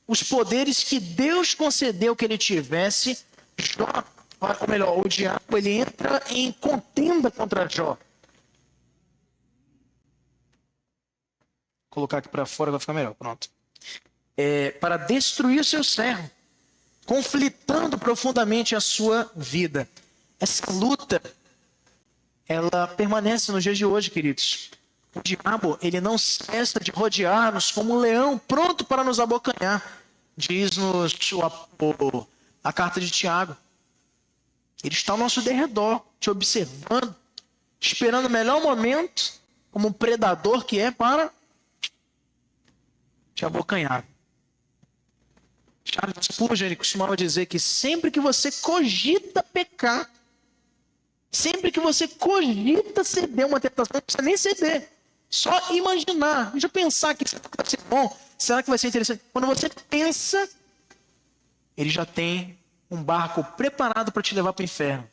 os poderes que Deus concedeu que ele tivesse. Jó, ou melhor, o diabo, ele entra em contenda contra Jó. Vou colocar aqui para fora, vai ficar melhor, pronto. Para destruir o seu servo, conflitando profundamente a sua vida. Essa luta, ela permanece nos dias de hoje, queridos. O diabo, ele não cessa de rodear-nos como um leão, pronto para nos abocanhar. Diz-nos a carta de Tiago. Ele está ao nosso derredor, te observando, esperando o melhor momento, como um predador que é, para te abocanhar. Charles Spurgeon costumava dizer que sempre que você cogita pecar, sempre que você cogita ceder uma tentação, não precisa nem ceder. Só imaginar, deixa eu pensar que será que vai ser bom, será que vai ser interessante. Quando você pensa, ele já tem um barco preparado para te levar para o inferno.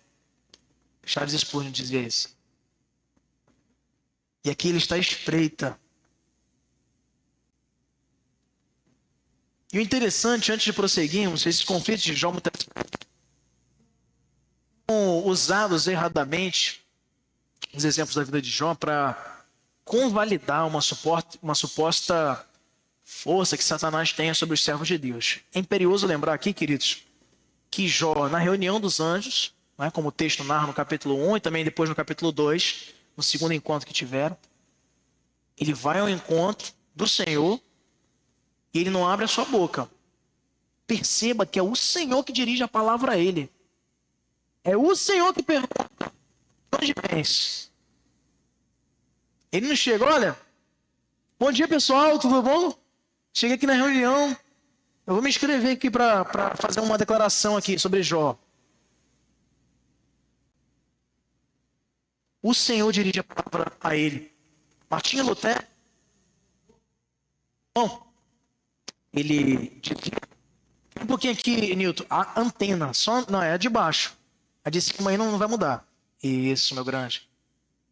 Charles Spurgeon dizia isso. E aqui ele está à espreita. E o interessante, antes de prosseguirmos, esses conflitos de Jó muitas vezes são usados erradamente, os exemplos da vida de Jó, para convalidar uma suposta força que Satanás tenha sobre os servos de Deus. É imperioso lembrar aqui, queridos, que Jó, na reunião dos anjos, né, como o texto narra no capítulo 1 e também depois no capítulo 2, no segundo encontro que tiveram, ele vai ao encontro do Senhor e ele não abre a sua boca. Perceba que é o Senhor que dirige a palavra a ele. É o Senhor que pergunta: onde vens? Ele não chega, olha, bom dia pessoal, tudo bom? Cheguei aqui na reunião, eu vou me inscrever aqui para fazer uma declaração aqui sobre Jó. O Senhor dirige a palavra a ele. Martinho Lutero, bom, ele dizia, um pouquinho aqui, Newton, a antena, só, não, é a de baixo. A de cima aí não vai mudar. Isso, meu grande.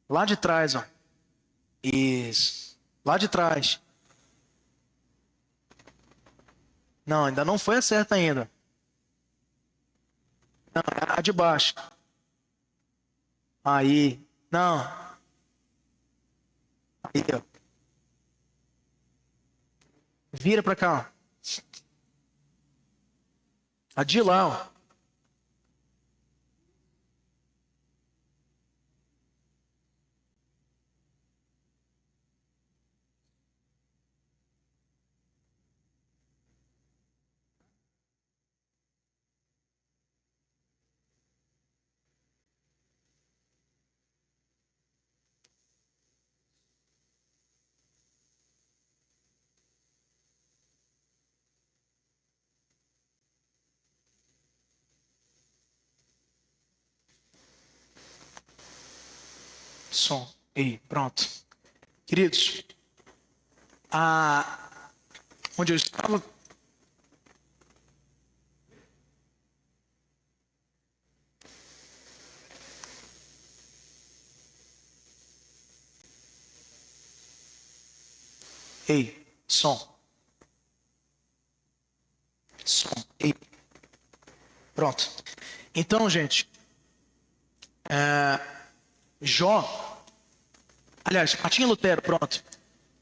Lá de trás, ó. Isso. Lá de trás. Não, ainda não foi a certa ainda. Não, é a de baixo. Aí. Não. Aí, ó. Vira pra cá, ó. A de lá, ó. som. Ei, pronto. Queridos, onde eu estava... Ei, som. Som. Ei. Pronto. Então, gente, Jó, aliás, Martinho Lutero, pronto,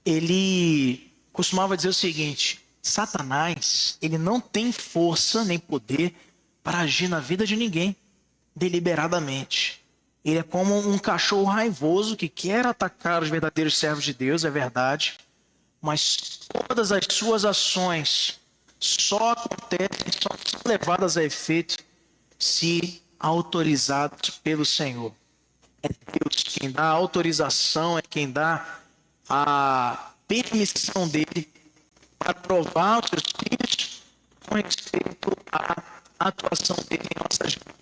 ele costumava dizer o seguinte: Satanás, ele não tem força nem poder para agir na vida de ninguém deliberadamente. Ele é como um cachorro raivoso que quer atacar os verdadeiros servos de Deus, é verdade, mas todas as suas ações só acontecem, só são levadas a efeito se autorizados pelo Senhor. É Deus quem dá a autorização, é quem dá a permissão dele para provar os seus filhos com respeito à atuação dele em nossas vidas.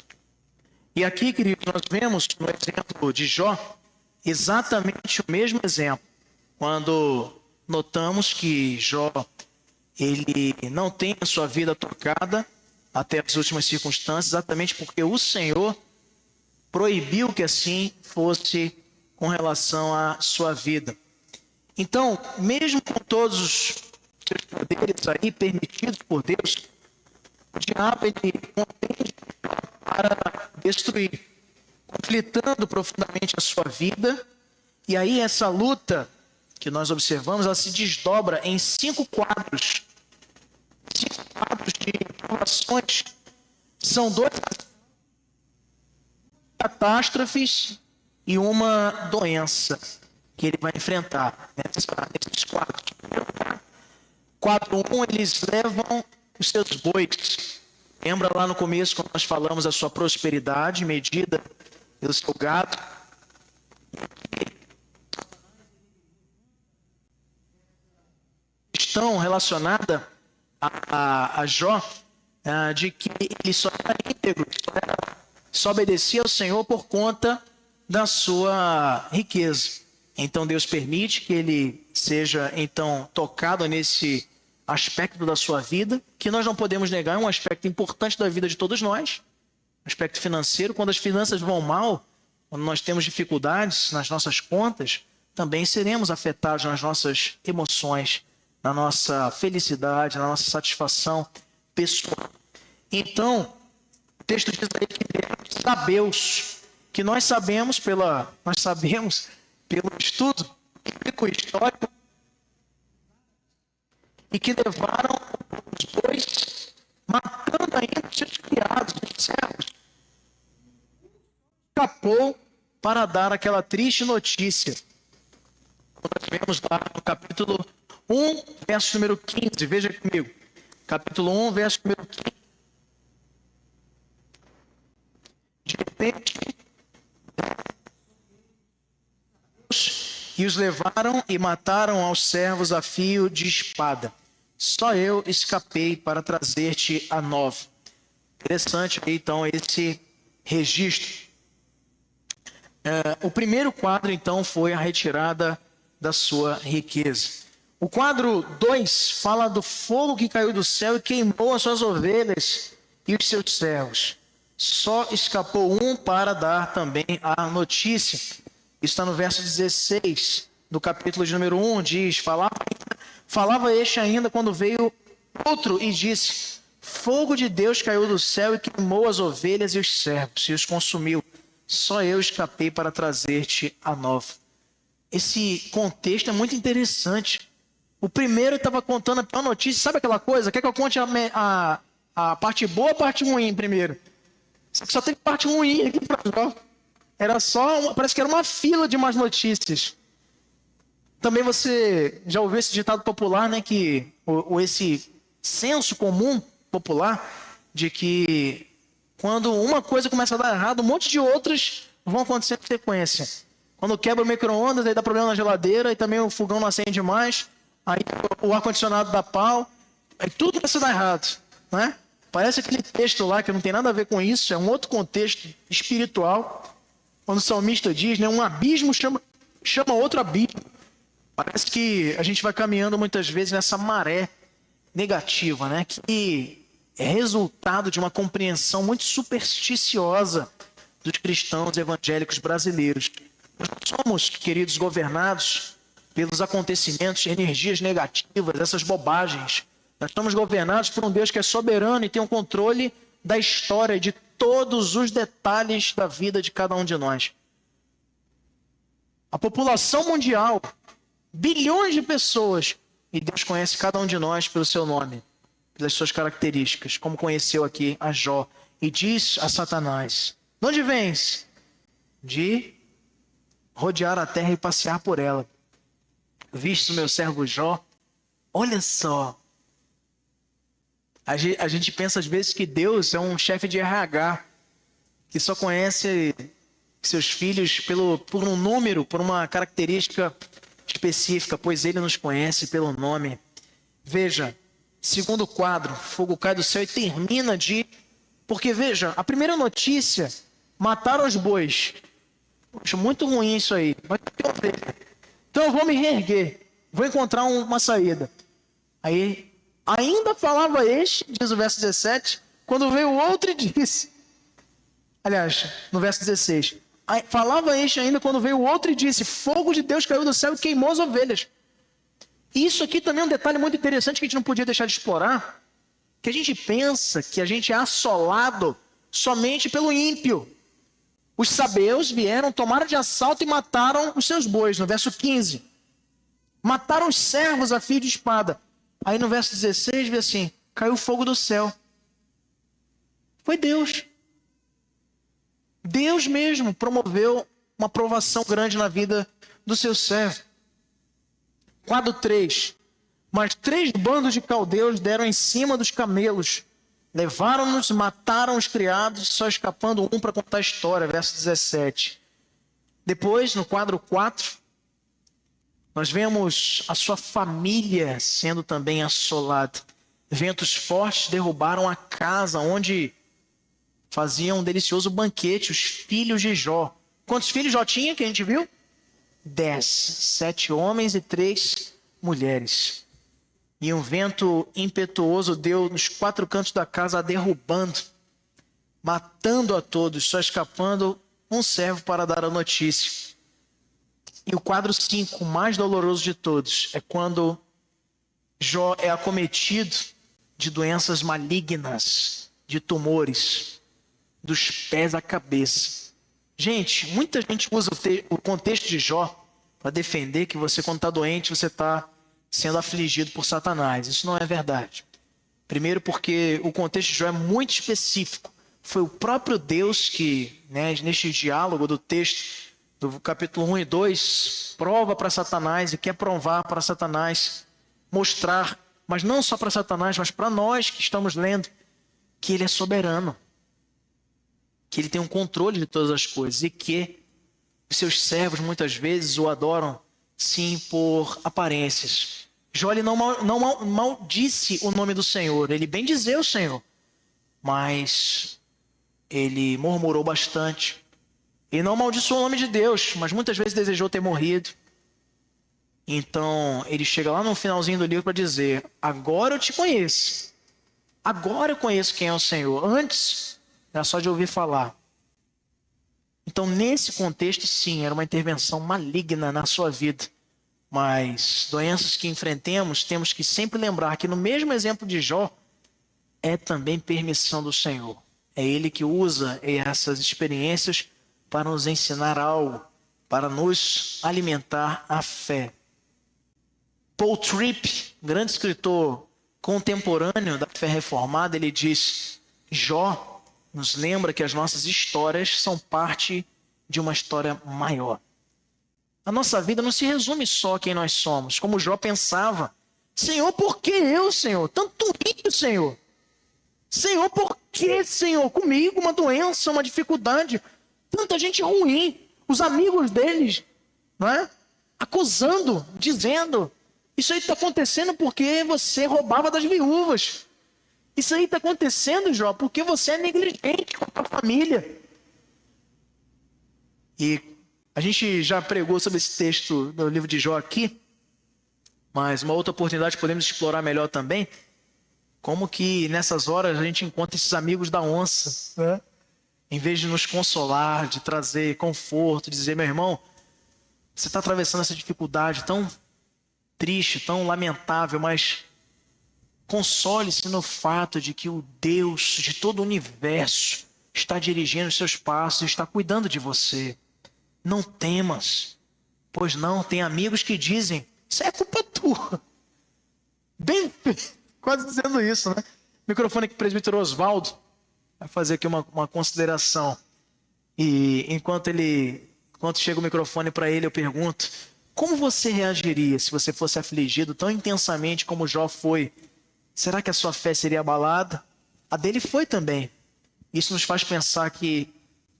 E aqui, queridos, nós vemos no exemplo de Jó exatamente o mesmo exemplo. Quando notamos que Jó, ele não tem a sua vida tocada até as últimas circunstâncias, exatamente porque o Senhor proibiu que assim fosse com relação à sua vida. Então, mesmo com todos os seus poderes aí permitidos por Deus, o diabo ele contende para destruir, conflitando profundamente a sua vida. E aí essa luta que nós observamos, ela se desdobra em 5 quadros. 5 quadros de provações. São 2 catástrofes e uma doença que ele vai enfrentar nesses quadros. Quadro 1, eles levam os seus bois. Lembra lá no começo, quando nós falamos da sua prosperidade medida pelo seu gado? Questão relacionada a Jó, de que ele só era íntegro, só obedecia ao Senhor por conta da sua riqueza. Então Deus permite que ele seja então tocado nesse aspecto da sua vida, que nós não podemos negar, é um aspecto importante da vida de todos nós, aspecto financeiro. Quando as finanças vão mal, quando nós temos dificuldades nas nossas contas, também seremos afetados nas nossas emoções, na nossa felicidade, na nossa satisfação pessoal. Então, o texto diz aí que temos sabeus, que nós sabemos pelo estudo bíblico histórico, e que levaram os bois, matando ainda os seus criados, os servos. Escapou para dar aquela triste notícia. Nós vemos lá no capítulo 1, verso número 15. Veja comigo. Capítulo 1, verso número 15. De repente, e os levaram e mataram aos servos a fio de espada. Só eu escapei para trazer-te a nova. Interessante então esse registro. O primeiro quadro então foi a retirada da sua riqueza. O quadro 2 fala do fogo que caiu do céu e queimou as suas ovelhas e os seus servos. Só escapou um para dar também a notícia. Está no verso 16 do capítulo de número 1, diz: Falava este ainda quando veio outro e disse: Fogo de Deus caiu do céu e queimou as ovelhas e os servos e os consumiu. Só eu escapei para trazer-te a nova. Esse contexto é muito interessante. O primeiro estava contando a pior notícia. Sabe aquela coisa? Quer que eu conte a parte boa ou a parte ruim primeiro? Só tem parte ruim aqui para Jó. Era só, parece que era uma fila de más notícias. Também você já ouviu esse ditado popular, né? Que esse senso comum popular de que quando uma coisa começa a dar errado, um monte de outras vão acontecer em sequência. Quando quebra o micro-ondas, aí dá problema na geladeira, e também o fogão não acende mais, aí o ar-condicionado dá pau, aí tudo começa a dar errado, né? Parece aquele texto lá que não tem nada a ver com isso, é um outro contexto espiritual, Quando o salmista diz, né, um abismo chama outro abismo. Parece que a gente vai caminhando muitas vezes nessa maré negativa, né, que é resultado de uma compreensão muito supersticiosa dos cristãos evangélicos brasileiros. Nós somos, queridos, governados pelos acontecimentos, energias negativas, essas bobagens. Nós estamos governados por um Deus que é soberano e tem o controle da história, de todos os detalhes da vida de cada um de nós. A população mundial, bilhões de pessoas, e Deus conhece cada um de nós pelo seu nome, pelas suas características, como conheceu aqui a Jó, e diz a Satanás: de onde vens? De rodear a terra e passear por ela. Viste o meu servo Jó? Olha só. A gente pensa às vezes que Deus é um chefe de RH, que só conhece seus filhos por um número, por uma característica específica, pois ele nos conhece pelo nome. Veja, segundo quadro, fogo cai do céu e termina de... Porque veja, a primeira notícia, mataram os bois. Acho muito ruim isso aí. Mas então eu vou me reerguer, vou encontrar uma saída. Aí, ainda falava este, diz o verso 17, quando veio o outro e disse... Aliás, no verso 16... Falava este ainda quando veio o outro e disse: fogo de Deus caiu do céu e queimou as ovelhas. E isso aqui também é um detalhe muito interessante que a gente não podia deixar de explorar, que a gente pensa que a gente é assolado somente pelo ímpio. Os sabeus vieram, tomaram de assalto e mataram os seus bois, no verso 15. Mataram os servos a fio de espada. Aí no verso 16 vê assim: caiu fogo do céu. Foi Deus. Deus mesmo promoveu uma provação grande na vida do seu servo. Quadro 3. Mas 3 bandos de caldeus deram em cima dos camelos. Levaram-nos, mataram os criados, só escapando um para contar a história. Verso 17. Depois, no quadro 4, nós vemos a sua família sendo também assolada. Ventos fortes derrubaram a casa onde faziam um delicioso banquete, os filhos de Jó. Quantos filhos Jó tinha, que a gente viu? 10. 7 homens e 3 mulheres. E um vento impetuoso deu nos 4 cantos da casa, derrubando, matando a todos, só escapando um servo para dar a notícia. E o quadro 5, o mais doloroso de todos, é quando Jó é acometido de doenças malignas, de tumores, dos pés à cabeça. Gente, muita gente usa o contexto de Jó para defender que você, quando está doente, você está sendo afligido por Satanás. Isso não é verdade. Primeiro porque o contexto de Jó é muito específico. Foi o próprio Deus que, neste diálogo do texto, do capítulo 1 e 2, prova para Satanás e quer provar para Satanás, mostrar, mas não só para Satanás, mas para nós que estamos lendo, que ele é soberano, que ele tem um controle de todas as coisas e que os seus servos muitas vezes o adoram, sim, por aparências. Jó ele não maldisse o nome do Senhor, ele bendizeu o Senhor, mas ele murmurou bastante. Ele não amaldiçoou o nome de Deus, mas muitas vezes desejou ter morrido. Então ele chega lá no finalzinho do livro para dizer: agora eu te conheço, agora eu conheço quem é o Senhor. Antes era só de ouvir falar. Então, nesse contexto, sim, era uma intervenção maligna na sua vida. Mas doenças que enfrentemos, temos que sempre lembrar que no mesmo exemplo de Jó, é também permissão do Senhor. É Ele que usa essas experiências para nos ensinar algo, para nos alimentar a fé. Paul Tripp, grande escritor contemporâneo da fé reformada, ele diz: Jó nos lembra que as nossas histórias são parte de uma história maior. A nossa vida não se resume só a quem nós somos. Como Jó pensava: Senhor, por que eu, Senhor? Tanto ímpio, Senhor. Senhor, por que, Senhor? Comigo uma doença, uma dificuldade. Tanta gente ruim. Os amigos deles, não é? Acusando, dizendo: isso aí está acontecendo porque você roubava das viúvas. Isso aí está acontecendo, Jó, porque você é negligente com a família. E a gente já pregou sobre esse texto do livro de Jó aqui, mas uma outra oportunidade podemos explorar melhor também, como que nessas horas a gente encontra esses amigos da onça, né? Em vez de nos consolar, de trazer conforto, de dizer, meu irmão, você está atravessando essa dificuldade tão triste, tão lamentável, mas console-se no fato de que o Deus de todo o universo está dirigindo os seus passos, está cuidando de você. Não temas, pois não, tem amigos que dizem, isso é culpa tua. Bem, quase dizendo isso, né? Microfone aqui, presbítero Oswaldo, vai fazer aqui uma consideração. E enquanto chega o microfone para ele, eu pergunto, como você reagiria se você fosse afligido tão intensamente como Jó foi? Será que a sua fé seria abalada? A dele foi também. Isso nos faz pensar que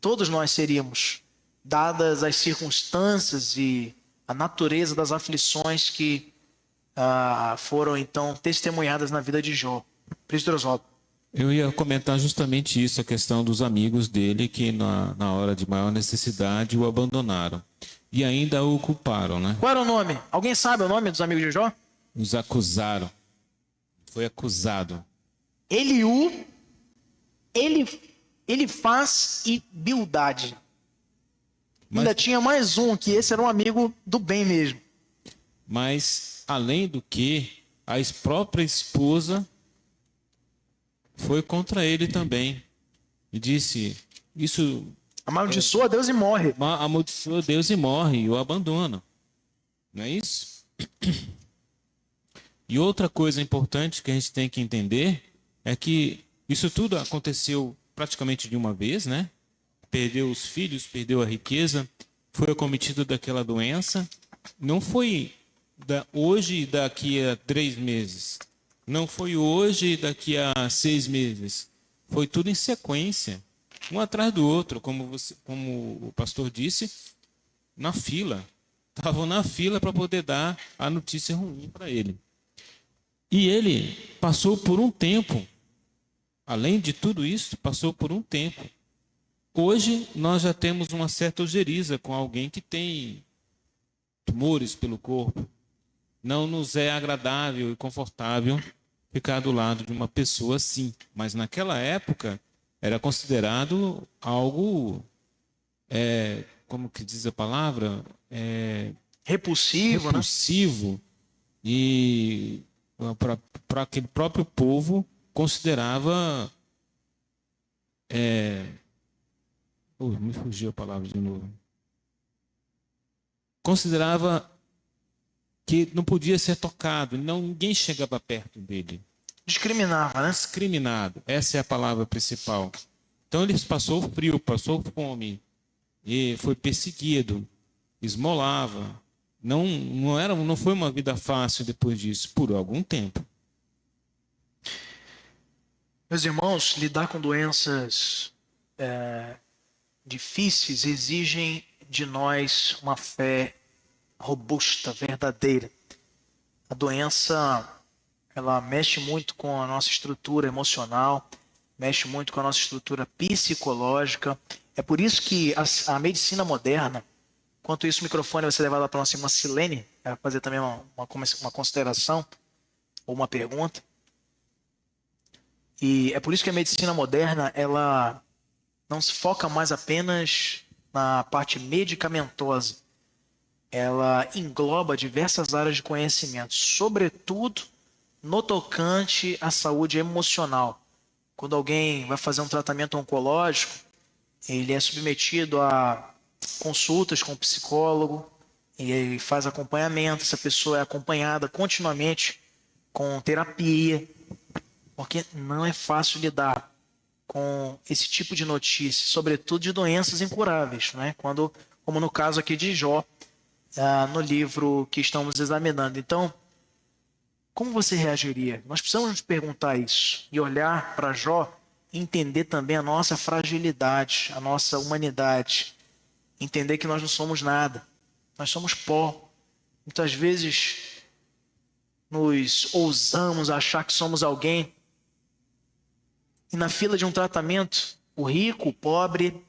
todos nós seríamos, dadas as circunstâncias e a natureza das aflições que foram então testemunhadas na vida de Jó. Presbítero Oswaldo. Eu ia comentar justamente isso, a questão dos amigos dele que na hora de maior necessidade o abandonaram. E ainda o culparam, né? Qual era o nome? Alguém sabe o nome dos amigos de Jó? Os acusaram. Foi acusado. Eliú, ele faz e Bildade. Ainda tinha mais um, que esse era um amigo do bem mesmo. Mas, além do que, a própria esposa foi contra ele também. E disse, isso... Amaldiçoa Deus e morre. Amaldiçoa Deus e morre, e o abandona. Não é isso? E outra coisa importante que a gente tem que entender é que isso tudo aconteceu praticamente de uma vez, né? Perdeu os filhos, perdeu a riqueza, foi acometido daquela doença. Não foi hoje e daqui a 3 meses. Não foi hoje e daqui a 6 meses. Foi tudo em sequência, um atrás do outro, como o pastor disse, na fila. Estavam na fila para poder dar a notícia ruim para ele. E ele passou por um tempo, além de tudo isso, passou por um tempo. Hoje nós já temos uma certa ojeriza com alguém que tem tumores pelo corpo. Não nos é agradável e confortável ficar do lado de uma pessoa assim. Mas naquela época era considerado algo, como que diz a palavra? Repulsivo, repulsivo. Né? E para aquele próprio povo considerava... me fugiu a palavra de novo. Considerava que não podia ser tocado, ninguém chegava perto dele. Discriminava, né? Discriminado, essa é a palavra principal. Então ele passou frio, passou fome, e foi perseguido, esmolava. Não foi uma vida fácil depois disso, por algum tempo. Meus irmãos, lidar com doenças difíceis exigem de nós uma fé robusta, verdadeira. A doença, ela mexe muito com a nossa estrutura emocional, mexe muito com a nossa estrutura psicológica. É por isso que a medicina moderna, enquanto isso o microfone vai ser levado para a nossa irmã Silene, vai fazer também uma consideração ou uma pergunta. E é por isso que a medicina moderna, ela não se foca mais apenas na parte medicamentosa. Ela engloba diversas áreas de conhecimento, sobretudo no tocante à saúde emocional. Quando alguém vai fazer um tratamento oncológico, ele é submetido a consultas com o psicólogo, e ele faz acompanhamento, essa pessoa é acompanhada continuamente com terapia, porque não é fácil lidar com esse tipo de notícia, sobretudo de doenças incuráveis, né? Como no caso aqui de Jó, no livro que estamos examinando. Então, como você reagiria? Nós precisamos nos perguntar isso e olhar para Jó e entender também a nossa fragilidade, a nossa humanidade. Entender que nós não somos nada, nós somos pó. Muitas vezes nos ousamos achar que somos alguém e na fila de um tratamento, o rico, o pobre,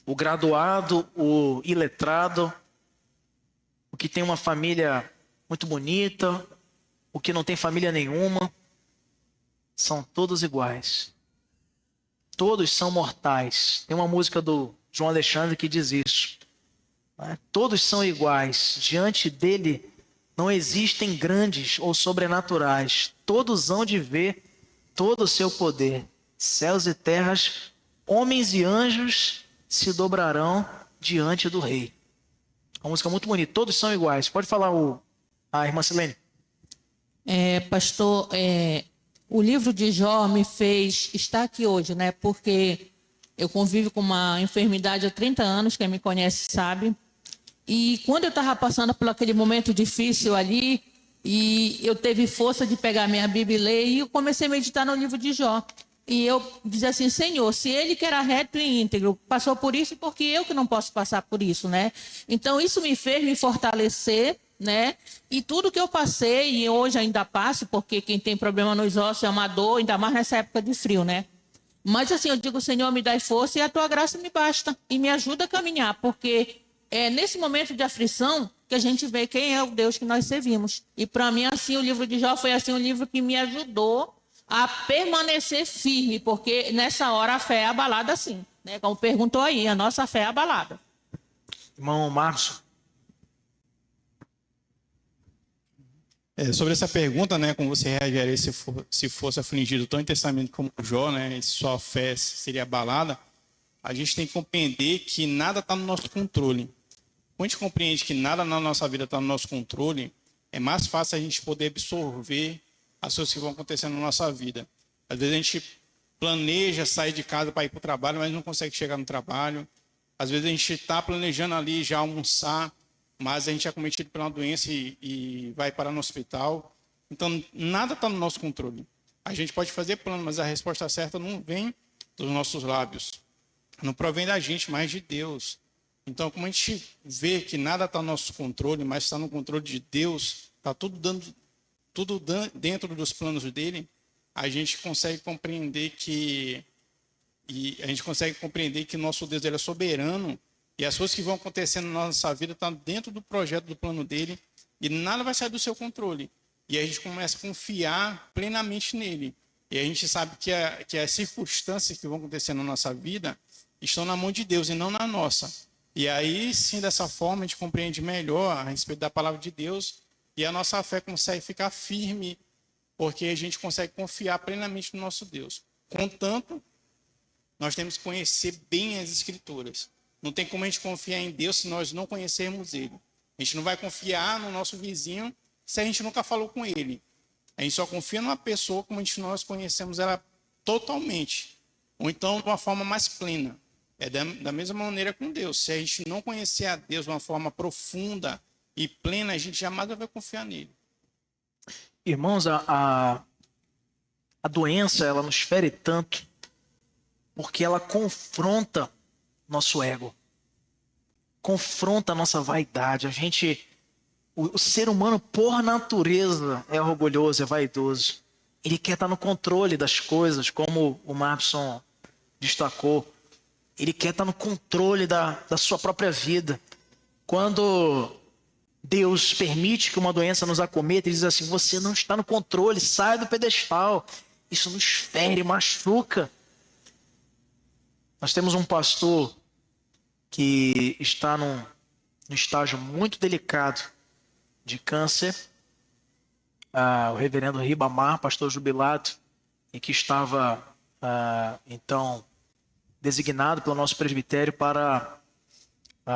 o graduado, o iletrado, o que tem uma família muito bonita, o que não tem família nenhuma, são todos iguais. Todos são mortais. Tem uma música do João Alexandre que diz isso. Todos são iguais. Diante dele não existem grandes ou sobrenaturais. Todos hão de ver todo o seu poder. Céus e terras, homens e anjos se dobrarão diante do Rei. Uma música muito bonita. Todos são iguais. Pode falar a irmã Silene. Pastor, o livro de Jó me fez estar aqui hoje, né? Porque eu convivo com uma enfermidade há 30 anos, quem me conhece sabe. E quando eu estava passando por aquele momento difícil ali, e eu teve força de pegar minha Bíblia e ler, e eu comecei a meditar no livro de Jó. E eu dizia assim, Senhor, se ele que era reto e íntegro passou por isso, porque eu que não posso passar por isso, né? Então isso me fez me fortalecer, né? E tudo que eu passei, e hoje ainda passo, porque quem tem problema nos ossos é uma dor, ainda mais nessa época de frio, né? Mas assim, eu digo, Senhor, me dá força e a tua graça me basta. E me ajuda a caminhar, porque é nesse momento de aflição que a gente vê quem é o Deus que nós servimos. E para mim, assim, o livro de Jó foi assim, um livro que me ajudou a permanecer firme, porque nessa hora a fé é abalada assim, né? Como perguntou aí, a nossa fé é abalada. Irmão Marcos. Sobre essa pergunta, né, como você reagiria se fosse afligido tão intensamente como Jó, né, e sua fé seria abalada, a gente tem que compreender que nada está no nosso controle. Quando a gente compreende que nada na nossa vida está no nosso controle, é mais fácil a gente poder absorver as coisas que vão acontecendo na nossa vida. Às vezes a gente planeja sair de casa para ir para o trabalho, mas não consegue chegar no trabalho. Às vezes a gente está planejando ali já almoçar, mas a gente é cometido por uma doença e vai parar no hospital. Então, nada está no nosso controle. A gente pode fazer plano, mas a resposta certa não vem dos nossos lábios. Não provém da gente, mas de Deus. Então, como a gente vê que nada está no nosso controle, mas está no controle de Deus, está tudo dentro dos planos dele, a gente consegue compreender que o nosso Deus ele é soberano e as coisas que vão acontecendo na nossa vida estão dentro do projeto, do plano dele e nada vai sair do seu controle. E a gente começa a confiar plenamente nele. E a gente sabe que as circunstâncias que vão acontecer na nossa vida estão na mão de Deus e não na nossa. E aí, sim, dessa forma, a gente compreende melhor a respeito da palavra de Deus e a nossa fé consegue ficar firme, porque a gente consegue confiar plenamente no nosso Deus. Contanto, nós temos que conhecer bem as Escrituras. Não tem como a gente confiar em Deus se nós não conhecermos Ele. A gente não vai confiar no nosso vizinho se a gente nunca falou com ele. A gente só confia numa pessoa como nós conhecemos ela totalmente. Ou então de uma forma mais plena. É da mesma maneira com Deus. Se a gente não conhecer a Deus de uma forma profunda e plena, a gente jamais vai confiar nele. Irmãos, a doença, ela nos fere tanto porque ela confronta nosso ego. Confronta a nossa vaidade. O ser humano, por natureza, é orgulhoso, é vaidoso. Ele quer estar no controle das coisas, como o Marson destacou. Ele quer estar no controle da sua própria vida. Quando Deus permite que uma doença nos acometa, ele diz assim, você não está no controle, sai do pedestal. Isso nos fere, machuca. Nós temos um pastor que está num estágio muito delicado de câncer. O reverendo Ribamar, pastor jubilado, e que estava, então, designado pelo nosso presbitério para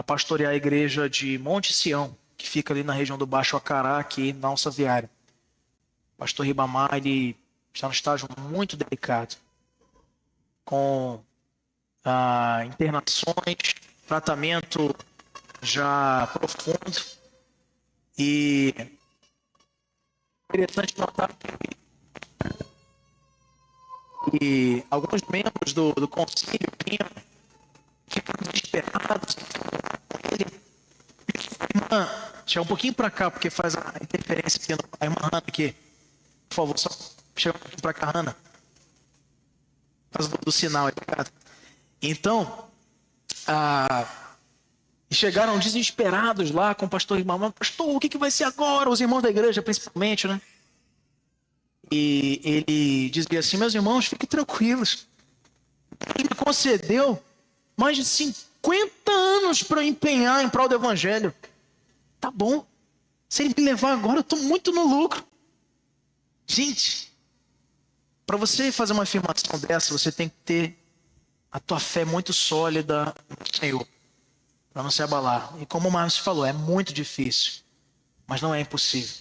pastorear a igreja de Monte Sião, que fica ali na região do Baixo Acará, aqui na Alça Viária. O pastor Ribamar, ele está num estágio muito delicado, com internações, tratamento já profundo, e interessante notar que alguns membros do conselho vinham desesperados. Irmã, chega um pouquinho para cá, porque faz a interferência aqui. A irmã Hanna aqui. Por favor, só chega um pouquinho para cá, Hanna. Por causa do sinal aí, obrigado. Então, E chegaram desesperados lá com o pastor irmão. Mas, pastor, o que vai ser agora? Os irmãos da igreja, principalmente, né? E ele dizia assim: meus irmãos, fiquem tranquilos. Deus me concedeu mais de 50 anos para empenhar em prol do evangelho. Tá bom. Se ele me levar agora, eu estou muito no lucro. Gente, para você fazer uma afirmação dessa, você tem que ter a tua fé muito sólida no Senhor, para não se abalar. E como o Márcio falou, é muito difícil, mas não é impossível.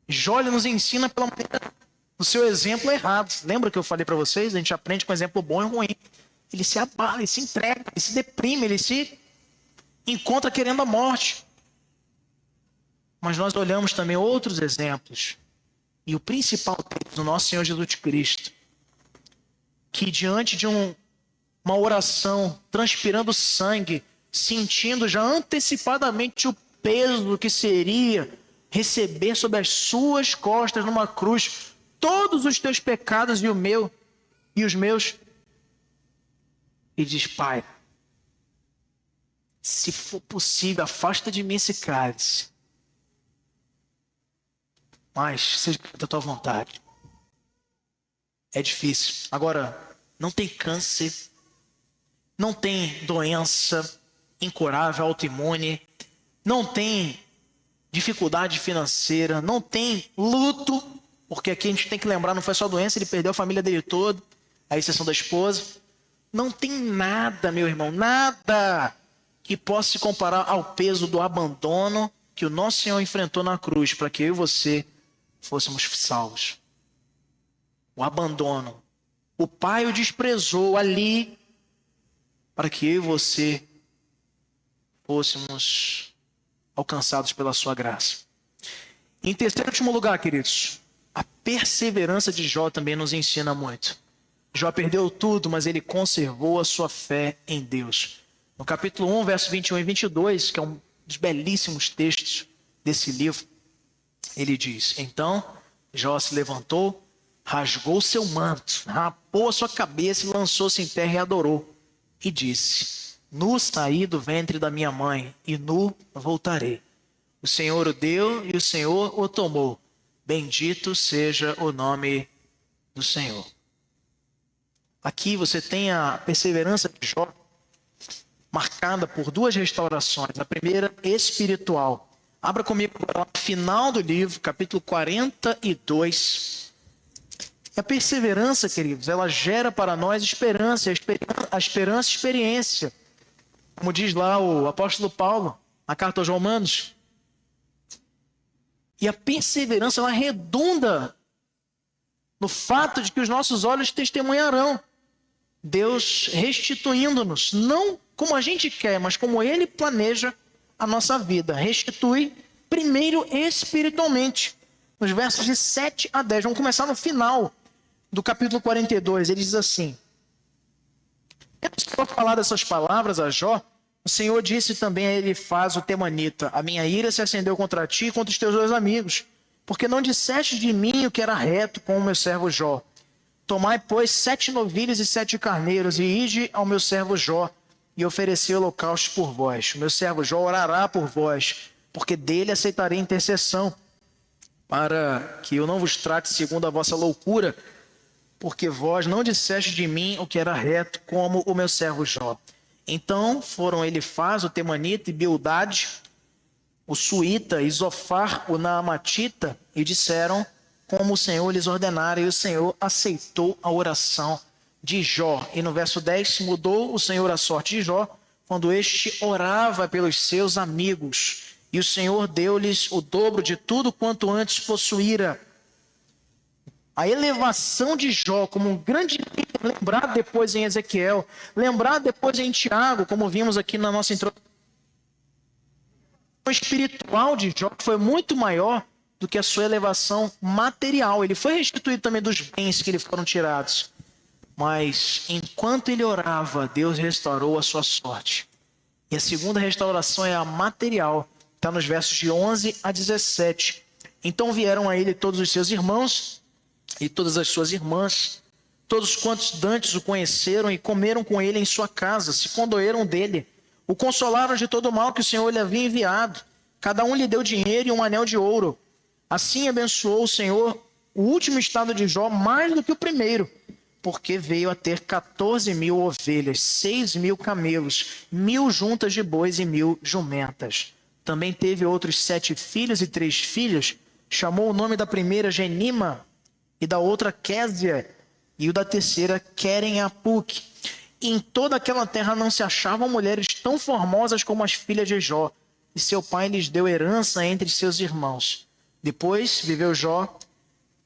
Jó nos ensina pela maneira do seu exemplo errado. Lembra que eu falei para vocês? A gente aprende com exemplo bom e ruim. Ele se abala, ele se entrega, ele se deprime, ele se encontra querendo a morte. Mas nós olhamos também outros exemplos. E o principal deles, o nosso Senhor Jesus Cristo, que diante de uma oração, transpirando sangue, sentindo já antecipadamente o peso que seria receber sobre as suas costas numa cruz todos os teus pecados e o meu e os meus, e diz: Pai, se for possível, afasta de mim esse cálice, mas seja da tua vontade. É difícil. Agora, não tem câncer, não tem doença incurável, autoimune, não tem dificuldade financeira, não tem luto, porque aqui a gente tem que lembrar, não foi só doença, ele perdeu a família dele toda, a exceção da esposa. Não tem nada, meu irmão, nada que possa se comparar ao peso do abandono que o nosso Senhor enfrentou na cruz para que eu e você fôssemos salvos. O abandono. O Pai o desprezou ali para que eu e você fôssemos alcançados pela sua graça. Em terceiro e último lugar, queridos, a perseverança de Jó também nos ensina muito. Jó perdeu tudo, mas ele conservou a sua fé em Deus. No capítulo 1, versos 21 e 22, que é um dos belíssimos textos desse livro, ele diz: então Jó se levantou, rasgou seu manto, rapou a sua cabeça e lançou-se em terra e adorou. E disse: nu saí do ventre da minha mãe, e nu voltarei. O Senhor o deu e o Senhor o tomou. Bendito seja o nome do Senhor. Aqui você tem a perseverança de Jó, marcada por duas restaurações. A primeira, espiritual. Abra comigo no final do livro, capítulo 42. E a perseverança, queridos, ela gera para nós esperança, a esperança e experiência. Como diz lá o apóstolo Paulo, na carta aos Romanos. E a perseverança, ela redunda no fato de que os nossos olhos testemunharão Deus restituindo-nos, não como a gente quer, mas como Ele planeja a nossa vida. Restitui primeiro espiritualmente. Nos versos de 7 a 10. Vamos começar no final do capítulo 42. Ele diz assim: para falar dessas palavras a Jó, o Senhor disse também a Elifaz o temanita: a minha ira se acendeu contra ti e contra os teus dois amigos, porque não disseste de mim o que era reto com o meu servo Jó. Tomai, pois, 7 novilhos e 7 carneiros, e ide ao meu servo Jó, e ofereci holocaustos por vós. O meu servo Jó orará por vós, porque dele aceitarei intercessão, para que eu não vos trate segundo a vossa loucura, porque vós não disseste de mim o que era reto, como o meu servo Jó. Então foram Elifaz, o temanita, e Bildade, o suíta, e Zofar, o naamatita, e disseram como o Senhor lhes ordenara, e o Senhor aceitou a oração de Jó. E no verso 10, mudou o Senhor a sorte de Jó, quando este orava pelos seus amigos, e o Senhor deu-lhes o dobro de tudo quanto antes possuíra. A elevação de Jó como um grande líder, lembrado depois em Ezequiel, lembrado depois em Tiago, como vimos aqui na nossa introdução. O espiritual de Jó foi muito maior do que a sua elevação material. Ele foi restituído também dos bens que lhe foram tirados. Mas enquanto ele orava, Deus restaurou a sua sorte. E a segunda restauração é a material. Está nos versos de 11 a 17. Então vieram a ele todos os seus irmãos e todas as suas irmãs, todos quantos dantes o conheceram, e comeram com ele em sua casa, se condoeram dele, O consolaram de todo o mal que o Senhor lhe havia enviado. Cada um lhe deu dinheiro e um anel de ouro. Assim abençoou o Senhor o último estado de Jó mais do que o primeiro, porque veio a ter 14.000 ovelhas, 6.000 camelos, 1.000 juntas de bois e 1.000 jumentas. Também teve outros 7 filhos e 3 filhas. Chamou o nome da primeira Genima, e da outra Késia, e o da terceira Queren-Apuc. E em toda aquela terra não se achavam mulheres tão formosas como as filhas de Jó, e seu pai lhes deu herança entre seus irmãos. Depois viveu Jó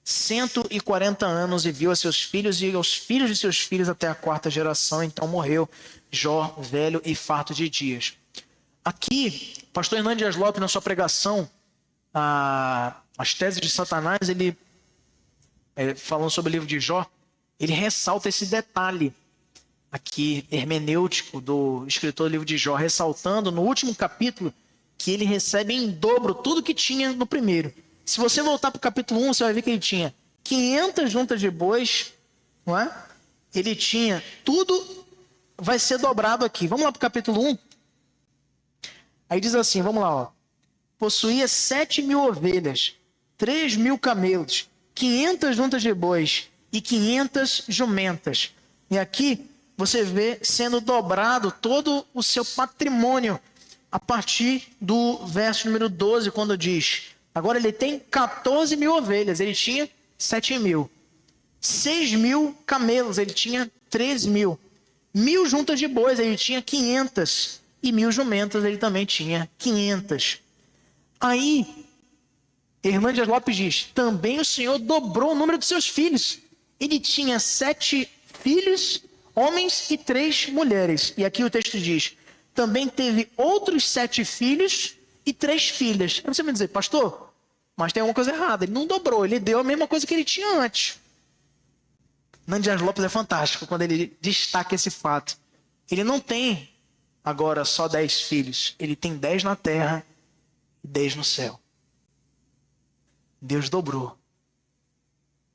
140 anos e viu a seus filhos e aos filhos de seus filhos até a 4ª geração. Então morreu Jó, velho e farto de dias. Aqui, o pastor Hernandes Dias Lopes, na sua pregação, as teses de Satanás, ele, falando sobre o livro de Jó, ele ressalta esse detalhe aqui, hermenêutico, do escritor do livro de Jó, ressaltando no último capítulo que ele recebe em dobro tudo que tinha no primeiro. Se você voltar para o capítulo 1, você vai ver que ele tinha 500 juntas de bois, não é? Ele tinha tudo, vai ser dobrado aqui. Vamos lá para o capítulo 1. Aí diz assim, vamos lá, ó. Possuía 7.000 ovelhas, 3.000 camelos, 500 juntas de bois e 500 jumentas. E aqui você vê sendo dobrado todo o seu patrimônio a partir do verso número 12, quando diz: agora ele tem 14.000 ovelhas, ele tinha 7.000. 6.000 camelos, ele tinha 3.000. 1.000 juntas de bois, ele tinha 500. E 1.000 jumentas, ele também tinha 500. Aí, Hernandes Dias Lopes diz: também o Senhor dobrou o número de seus filhos. Ele tinha 7 filhos, homens, e 3 mulheres. E aqui o texto diz: também teve outros 7 filhos e 3 filhas. Aí você vai dizer: pastor, mas tem alguma coisa errada. Ele não dobrou, ele deu a mesma coisa que ele tinha antes. Hernandes Dias Lopes é fantástico quando ele destaca esse fato. Ele não tem agora só 10 filhos. Ele tem 10 na terra e 10 no céu. Deus dobrou.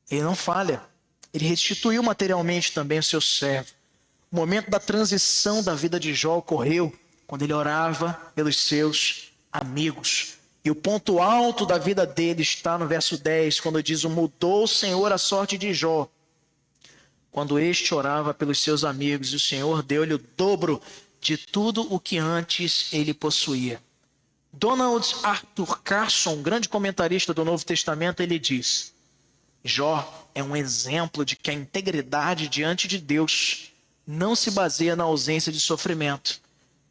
Ele não falha. Ele restituiu materialmente também o seu servo. O momento da transição da vida de Jó ocorreu quando ele orava pelos seus amigos. E o ponto alto da vida dele está no verso 10, quando diz: mudou o Senhor a sorte de Jó, quando este orava pelos seus amigos, e o Senhor deu-lhe o dobro de tudo o que antes ele possuía. Donald Arthur Carson, grande comentarista do Novo Testamento, ele diz: Jó é um exemplo de que a integridade diante de Deus não se baseia na ausência de sofrimento,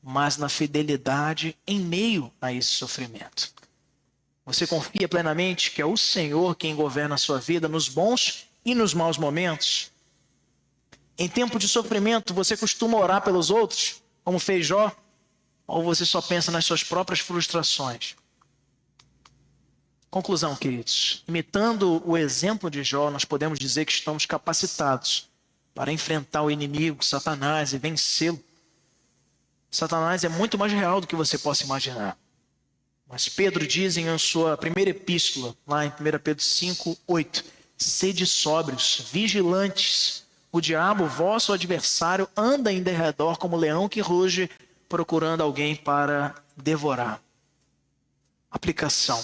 mas na fidelidade em meio a esse sofrimento. Você confia plenamente que é o Senhor quem governa a sua vida nos bons e nos maus momentos? Em tempo de sofrimento, você costuma orar pelos outros, como fez Jó? Ou você só pensa nas suas próprias frustrações? Conclusão, queridos. Imitando o exemplo de Jó, nós podemos dizer que estamos capacitados para enfrentar o inimigo, Satanás, e vencê-lo. Satanás é muito mais real do que você possa imaginar. Mas Pedro diz em sua primeira epístola, lá em 1 Pedro 5:8, sede sóbrios, vigilantes. O diabo, vosso adversário, anda em derredor como leão que ruge, procurando alguém para devorar. Aplicação.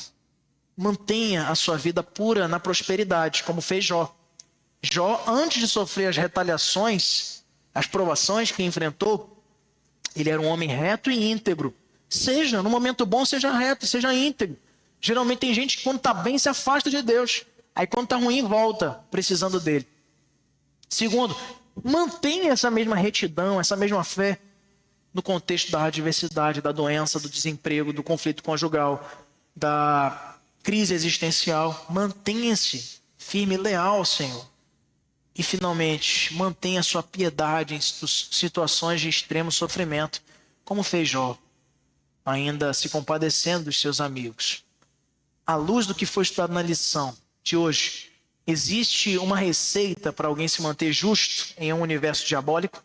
Mantenha a sua vida pura na prosperidade, como fez Jó. Jó, antes de sofrer as retaliações, as provações que enfrentou, ele era um homem reto e íntegro. Seja, no momento bom, seja reto, seja íntegro. Geralmente tem gente que quando está bem se afasta de Deus. Aí quando está ruim, volta, precisando dele. Segundo, mantenha essa mesma retidão, essa mesma fé no contexto da adversidade, da doença, do desemprego, do conflito conjugal, da crise existencial. Mantenha-se firme e leal ao Senhor. E, finalmente, mantenha sua piedade em situações de extremo sofrimento, como fez Jó, ainda se compadecendo dos seus amigos. À luz do que foi estudado na lição de hoje, existe uma receita para alguém se manter justo em um universo diabólico,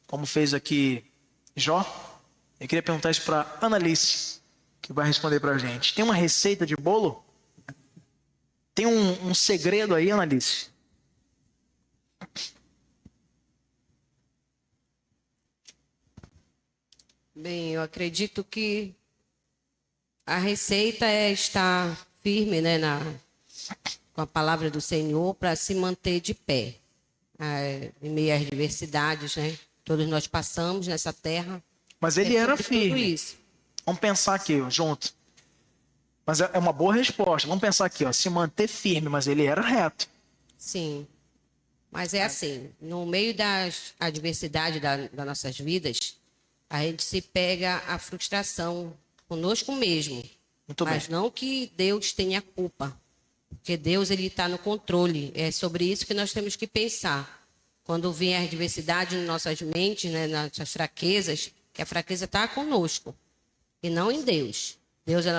como fez aqui Jó? Eu queria perguntar isso para Annalise, que vai responder para a gente. Tem uma receita de bolo? Tem um segredo aí, Annalise? Bem, eu acredito que a receita é estar firme, né, com a palavra do Senhor para se manter de pé. Em meio às adversidades, né? Todos nós passamos nessa terra. Mas ele era sobre tudo firme. isso. Vamos pensar aqui, ó, junto. Mas é uma boa resposta. Vamos pensar aqui, ó, se manter firme, mas ele era reto. Sim. Mas é assim, no meio das adversidades das nossas vidas, a gente se pega a frustração conosco mesmo. Muito bem. Mas não que Deus tenha culpa. Porque Deus ele está no controle. É sobre isso que nós temos que pensar. Quando vem a adversidade em nossas mentes, né, nas nossas fraquezas, que a fraqueza está conosco e não em Deus. Deus é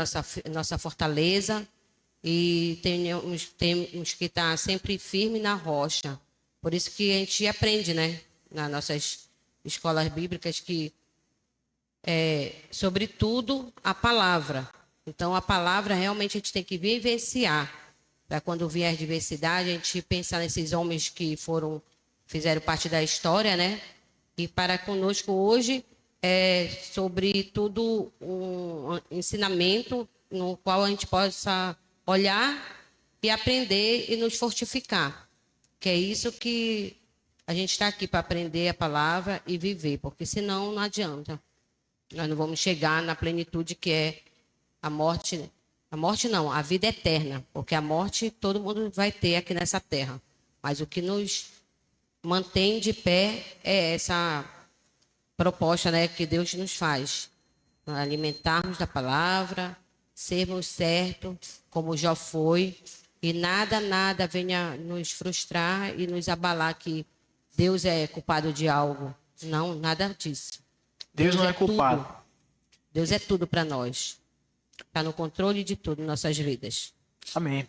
nossa fortaleza e temos que estar sempre firme na rocha. Por isso que a gente aprende, né, nas nossas escolas bíblicas que sobretudo a palavra. Então a palavra realmente a gente tem que vivenciar. Para quando vier a adversidade, a gente pensar nesses homens que fizeram parte da história, né? E para conosco hoje é sobretudo um ensinamento no qual a gente possa olhar e aprender e nos fortificar. Que é isso que a gente está aqui para aprender a palavra e viver, porque senão não adianta. Nós não vamos chegar na plenitude que é a morte. A morte não, a vida eterna, porque a morte todo mundo vai ter aqui nessa terra. Mas o que nos mantém de pé é essa proposta, né, que Deus nos faz. Alimentarmos da palavra, sermos certos, como Jó foi, e nada venha nos frustrar e nos abalar que Deus é culpado de algo. Não, nada disso. Deus não é culpado. Tudo. Deus é tudo para nós. Está no controle de tudo em nossas vidas. Amém.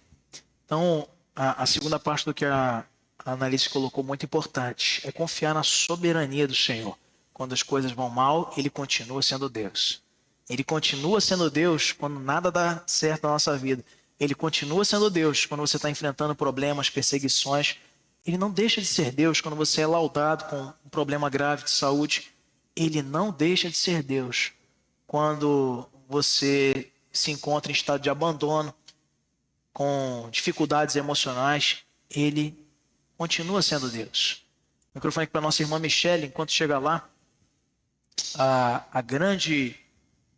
Então, a segunda parte do que a Annalise colocou, muito importante, é confiar na soberania do Senhor. Quando as coisas vão mal, Ele continua sendo Deus. Ele continua sendo Deus quando nada dá certo na nossa vida. Ele continua sendo Deus quando você está enfrentando problemas, perseguições. Ele não deixa de ser Deus quando você é laudado com um problema grave de saúde. Ele não deixa de ser Deus quando você se encontra em estado de abandono, com dificuldades emocionais. Ele continua sendo Deus. O microfone aqui para nossa irmã Michele, enquanto chega lá.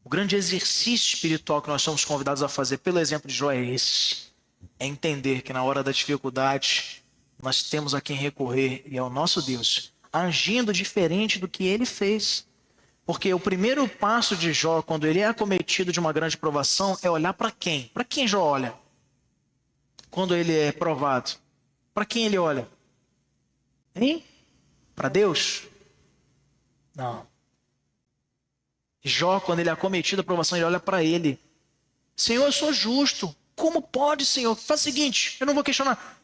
O grande exercício espiritual que nós somos convidados a fazer, pelo exemplo de Jó, é esse. É entender que na hora da dificuldade, nós temos a quem recorrer, e é o nosso Deus, agindo diferente do que ele fez. Porque o primeiro passo de Jó, quando ele é acometido de uma grande provação, é olhar para quem? Para quem Jó olha? Quando ele é provado. Para quem ele olha? Hein? Para Deus? Não. Jó, quando ele é acometido da provação, ele olha para ele. Senhor, eu sou justo. Como pode, Senhor? Faz o seguinte, eu não vou questionar.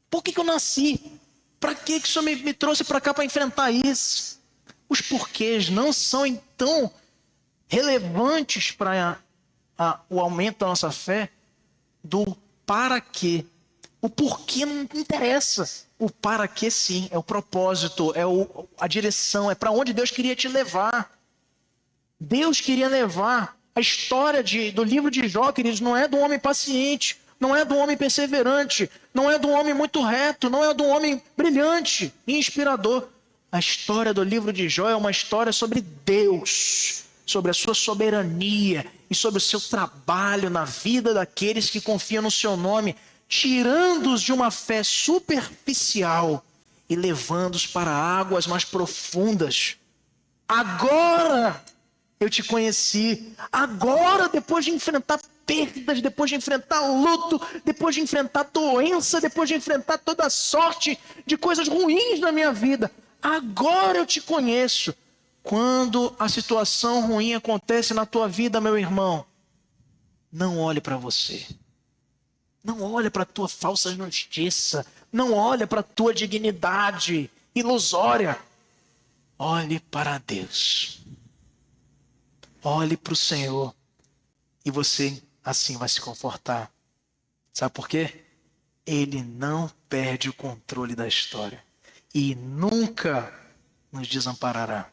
Por que eu nasci? Para que o Senhor me trouxe para cá para enfrentar isso? Os porquês não são tão relevantes para o aumento da nossa fé do para quê. O porquê não interessa. O para quê sim, é o propósito, é a direção, é para onde Deus queria te levar. Deus queria levar a história do livro de Jó, queridos, não é do homem paciente, não é do homem perseverante, não é do homem muito reto, não é do homem brilhante e inspirador. A história do livro de Jó é uma história sobre Deus, sobre a sua soberania e sobre o seu trabalho na vida daqueles que confiam no seu nome, tirando-os de uma fé superficial e levando-os para águas mais profundas. Agora eu te conheci. Agora, depois de enfrentar perdas, depois de enfrentar luto, depois de enfrentar doença, depois de enfrentar toda sorte de coisas ruins na minha vida, agora eu te conheço. Quando a situação ruim acontece na tua vida, meu irmão, não olhe para você. Não olhe para a tua falsa justiça. Não olhe para a tua dignidade ilusória. Olhe para Deus. Olhe para o Senhor. E você assim vai se confortar. Sabe por quê? Ele não perde o controle da história. E nunca nos desamparará.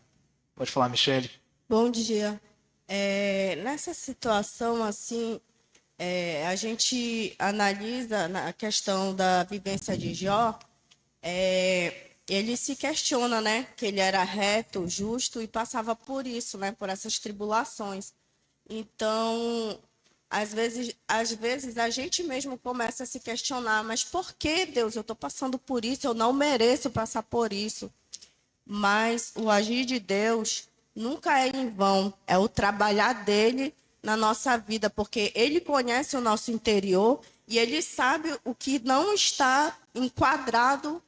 Pode falar, Michele. Bom dia. Nessa situação, assim, a gente analisa na questão da vivência de Jó, ele se questiona, né, que ele era reto, justo e passava por isso, né, por essas tribulações. Então, às vezes a gente mesmo começa a se questionar, mas por que, Deus, eu estou passando por isso? Eu não mereço passar por isso. Mas o agir de Deus nunca é em vão, é o trabalhar dele na nossa vida, porque ele conhece o nosso interior e ele sabe o que não está enquadrado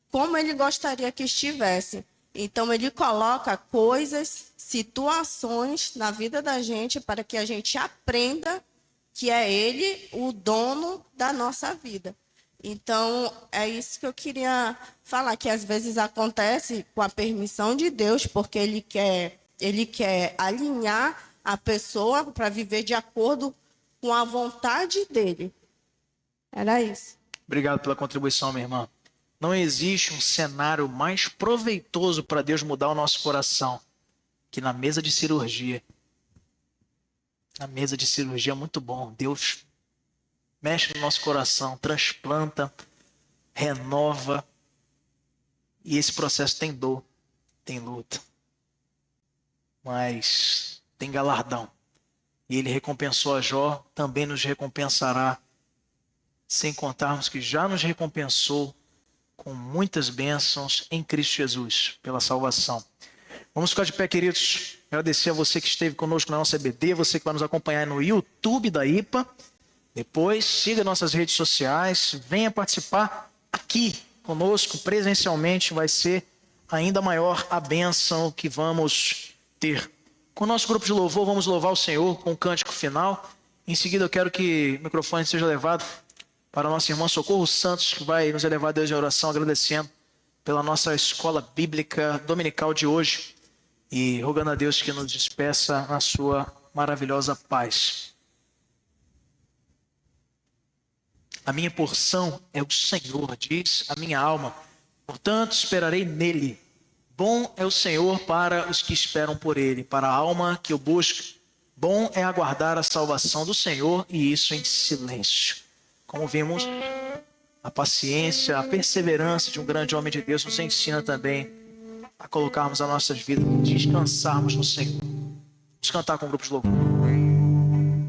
como ele gostaria que estivesse. Então, ele coloca coisas, situações na vida da gente para que a gente aprenda que é ele o dono da nossa vida. Então, é isso que eu queria falar, que às vezes acontece com a permissão de Deus, porque ele quer alinhar a pessoa para viver de acordo com a vontade dele. Era isso. Obrigado pela contribuição, minha irmã. Não existe um cenário mais proveitoso para Deus mudar o nosso coração que na mesa de cirurgia. Na mesa de cirurgia é muito bom. Deus mexe no nosso coração, transplanta, renova. E esse processo tem dor, tem luta. Mas tem galardão. E ele recompensou a Jó, também nos recompensará. Sem contarmos que já nos recompensou com muitas bênçãos em Cristo Jesus, pela salvação. Vamos ficar de pé, queridos. Agradecer a você que esteve conosco na nossa EBD, você que vai nos acompanhar no YouTube da IPA. Depois, siga nossas redes sociais, venha participar aqui conosco, presencialmente, vai ser ainda maior a bênção que vamos ter. Com o nosso grupo de louvor, vamos louvar o Senhor com o cântico final. Em seguida, eu quero que o microfone seja levado para a nossa irmã Socorro Santos, que vai nos elevar a Deus em oração, agradecendo pela nossa escola bíblica dominical de hoje e rogando a Deus que nos despeça na sua maravilhosa paz. A minha porção é o Senhor, diz a minha alma, portanto esperarei nele. Bom é o Senhor para os que esperam por ele, para a alma que o busca. Bom é aguardar a salvação do Senhor, e isso em silêncio. Como vimos, a paciência, a perseverança de um grande homem de Deus nos ensina também a colocarmos as nossas vidas e descansarmos no Senhor. Vamos cantar com o grupo de louvor.